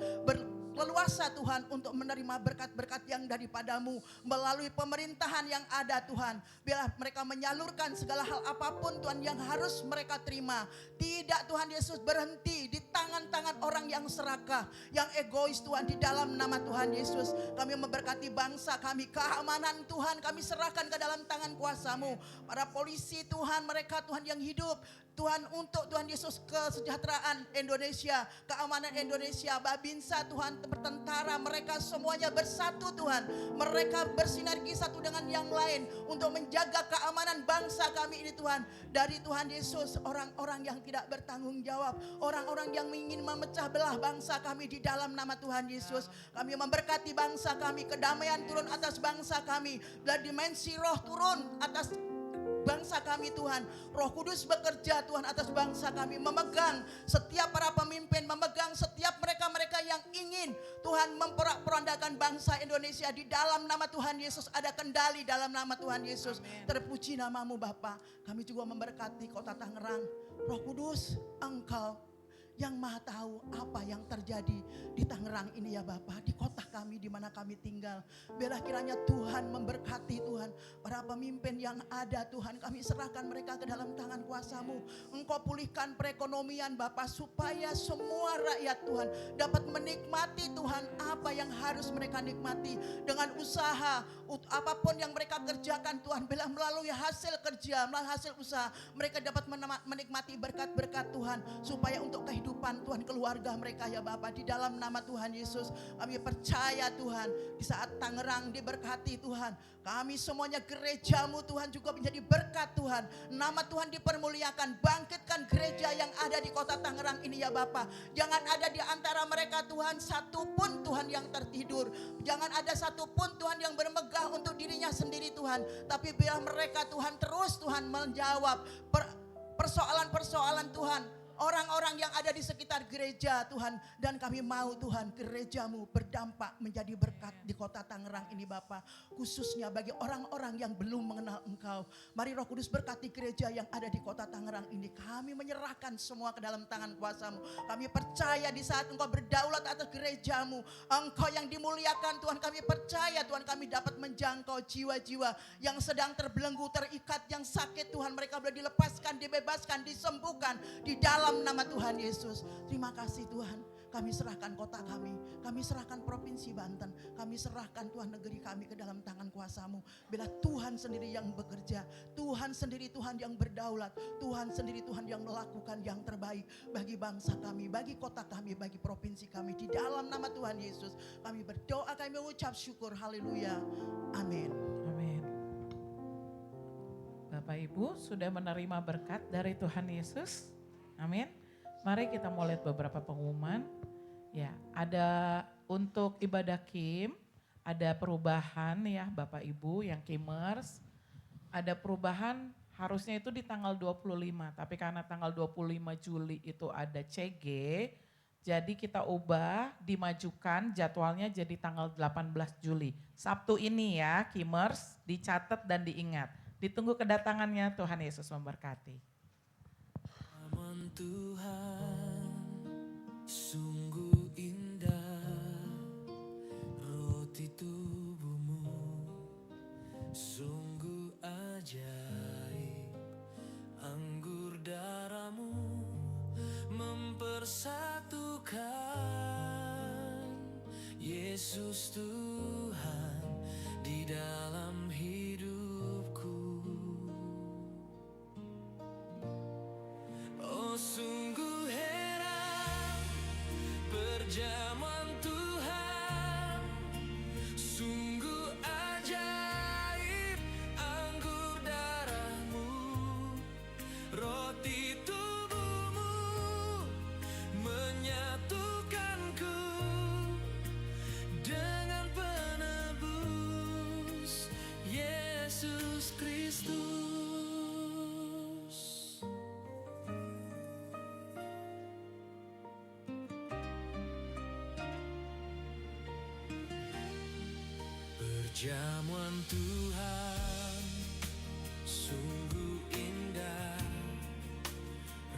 leluasa Tuhan untuk menerima berkat-berkat yang daripada-Mu melalui pemerintahan yang ada Tuhan. Biarlah mereka menyalurkan segala hal apapun Tuhan yang harus mereka terima. Tidak Tuhan Yesus berhenti di tangan-tangan orang yang serakah, yang egois Tuhan, di dalam nama Tuhan Yesus. Kami memberkati bangsa kami, keamanan Tuhan kami serahkan ke dalam tangan kuasa-Mu. Para polisi Tuhan, mereka Tuhan yang hidup Tuhan untuk Tuhan Yesus kesejahteraan Indonesia, keamanan Indonesia, Babinsa Tuhan, bertentara, mereka semuanya bersatu Tuhan. Mereka bersinergi satu dengan yang lain untuk menjaga keamanan bangsa kami ini Tuhan. Dari Tuhan Yesus, orang-orang yang tidak bertanggung jawab, orang-orang yang ingin memecah belah bangsa kami, di dalam nama Tuhan Yesus. Kami memberkati bangsa kami, kedamaian turun atas bangsa kami, dan dimensi roh turun atas bangsa kami Tuhan. Roh Kudus bekerja Tuhan atas bangsa kami, memegang setiap para pemimpin, memegang setiap mereka-mereka yang ingin Tuhan memporak-porandakan bangsa Indonesia. Di dalam nama Tuhan Yesus ada kendali, dalam nama Tuhan Yesus. Terpuji nama-Mu Bapa. Kami juga memberkati kota Tangerang. Roh Kudus, Engkau yang maha tahu apa yang terjadi di Tangerang ini ya Bapa, di kota kami di mana kami tinggal. Biarlah kiranya Tuhan memberkati Tuhan para pemimpin yang ada Tuhan, kami serahkan mereka ke dalam tangan kuasa-Mu. Engkau pulihkan perekonomian Bapa, supaya semua rakyat Tuhan dapat menikmati Tuhan apa yang harus mereka nikmati dengan usaha apapun yang mereka kerjakan Tuhan. Bila melalui hasil kerja, melalui hasil usaha, mereka dapat menikmati berkat-berkat Tuhan, supaya untuk kehidupan Tuhan keluarga mereka ya Bapa. Di dalam nama Tuhan Yesus kami percaya Tuhan, di saat Tangerang diberkati Tuhan, kami semuanya gereja-Mu Tuhan juga menjadi berkat Tuhan. Nama Tuhan dipermuliakan. Bangkitkan gereja yang ada di kota Tangerang ini ya Bapa. Jangan ada di antara mereka Tuhan satupun Tuhan yang tertidur. Jangan ada satupun Tuhan yang bermegah untuk dirinya sendiri Tuhan. Tapi biar mereka Tuhan terus Tuhan menjawab persoalan-persoalan Tuhan, orang-orang yang ada di sekitar gereja Tuhan. Dan kami mau Tuhan gereja-Mu berdampak menjadi berkat di kota Tangerang ini Bapa. Khususnya bagi orang-orang yang belum mengenal Engkau. Mari Roh Kudus berkati gereja yang ada di kota Tangerang ini. Kami menyerahkan semua ke dalam tangan kuasa-Mu. Kami percaya di saat Engkau berdaulat atas gereja-Mu, Engkau yang dimuliakan Tuhan. Kami percaya Tuhan, kami dapat menjangkau jiwa-jiwa yang sedang terbelenggu, terikat, yang sakit Tuhan. Mereka boleh dilepaskan, dibebaskan, disembuhkan di dalam nama Tuhan Yesus. Terima kasih Tuhan. Kami serahkan kota kami serahkan provinsi Banten, kami serahkan Tuhan negeri kami ke dalam tangan kuasa-Mu. Bila Tuhan sendiri yang bekerja, Tuhan sendiri Tuhan yang berdaulat, Tuhan sendiri Tuhan yang melakukan yang terbaik bagi bangsa kami, bagi kota kami, bagi provinsi kami. Di dalam nama Tuhan Yesus kami berdoa, kami mengucap syukur. Haleluya. Amin. Amin. Bapak Ibu sudah menerima berkat dari Tuhan Yesus. Amin. Mari kita mau lihat beberapa pengumuman. Ya, ada untuk ibadah Kim, ada perubahan ya Bapak Ibu yang Kimers. Ada perubahan harusnya itu di tanggal 25, tapi karena tanggal 25 Juli itu ada CG, jadi kita ubah, dimajukan jadwalnya jadi tanggal 18 Juli. Sabtu ini ya Kimers, dicatat dan diingat. Ditunggu kedatangannya, Tuhan Yesus memberkati. Tuhan sungguh indah, roti tubuhmu sungguh ajaib, anggur darahmu mempersatukan. Yesus Tuhan di dalam hidupku. Oh sungguh heran perjamuan Tuhan, sungguh ajaib Yesus Kristus. Perjamuan Tuhan sungguh indah,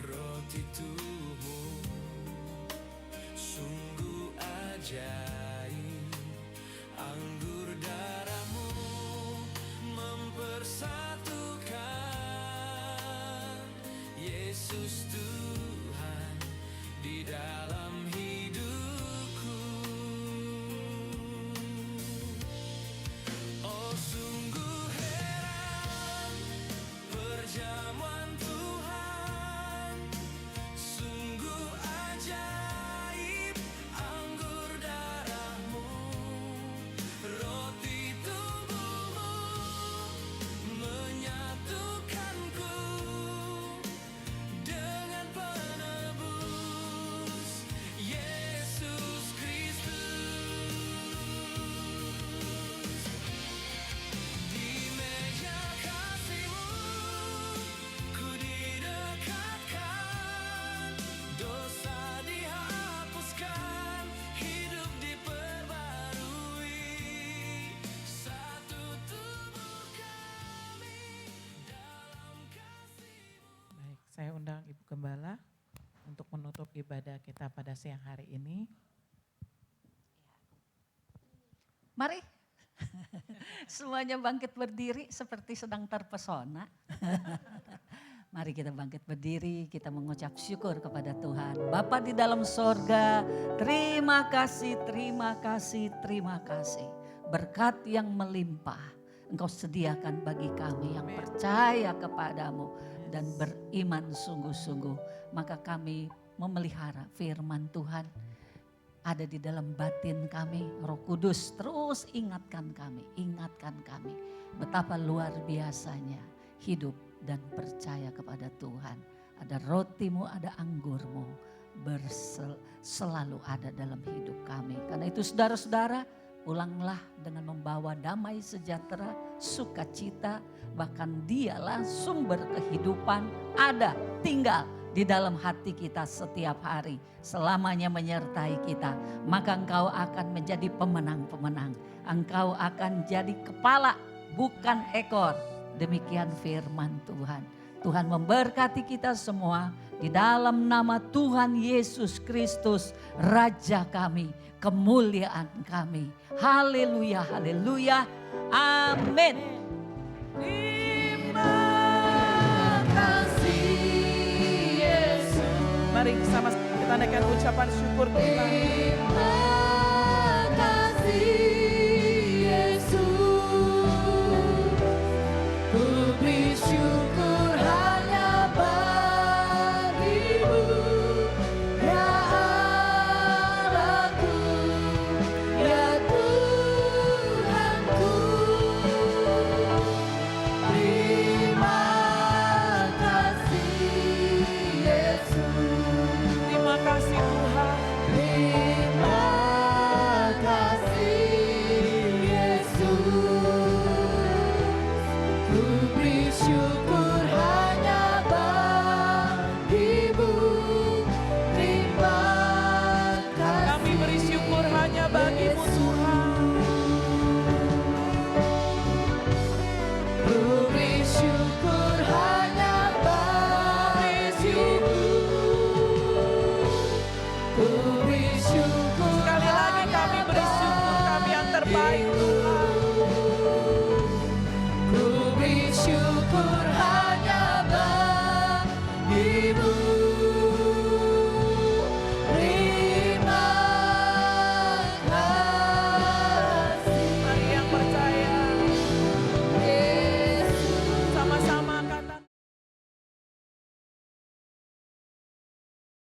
roti tubuh sungguh ajaib, anggur darahmu mempersatukan. Yesus Tuhan di dalam hidupku. Oh sungguh heran perjamuan Tuhan, sungguh ajaib, anggur darahmu, roti tubuhmu menyatukanku dengan penebus Yesus Kristus. Di meja kasih-Mu ku didekatkan, dosa dihapuskan, hidup diperbarui, satu tubuh kami dalam kasih-Mu. Baik, saya undang Ibu Gembala untuk menutup ibadah kita pada siang hari ini. Mari semuanya bangkit berdiri seperti sedang terpesona. Mari kita bangkit berdiri, kita mengucap syukur kepada Tuhan. Bapa di dalam sorga, terima kasih, terima kasih, terima kasih. Berkat yang melimpah Engkau sediakan bagi kami yang percaya kepadamu dan beriman sungguh-sungguh. Maka kami memelihara firman Tuhan ada di dalam batin kami. Roh Kudus terus ingatkan kami betapa luar biasanya hidup dan percaya kepada Tuhan. Ada rotimu, ada anggurmu selalu ada dalam hidup kami. Karena itu saudara-saudara, pulanglah dengan membawa damai sejahtera, sukacita, bahkan dialah sumber kehidupan, ada, tinggal di dalam hati kita setiap hari, selamanya menyertai kita. Maka engkau akan menjadi pemenang-pemenang. Engkau akan jadi kepala, bukan ekor. Demikian firman Tuhan. Tuhan memberkati kita semua di dalam nama Tuhan Yesus Kristus, Raja kami, kemuliaan kami. Haleluya, haleluya, amin. Terima kasih Yesus. Mari sama-sama kita naikkan ucapan syukur kita. Terima kasih Yesus. Ku beri syukur hanya bagimu, ya Allahku, ya Tuhanku. Terima kasih Yesus. Terima kasih Tuhan. Terima kasih Yesus. Ku beri syukur hanya bagimu. Terima kasih. Kami beri syukur hanya bagimu Tuhan. Ku beri syukur hanya bagimu. Ku beri syukur Sekali lagi kami beri syukur, kami yang terbaik Tuhan. Ku beri syukur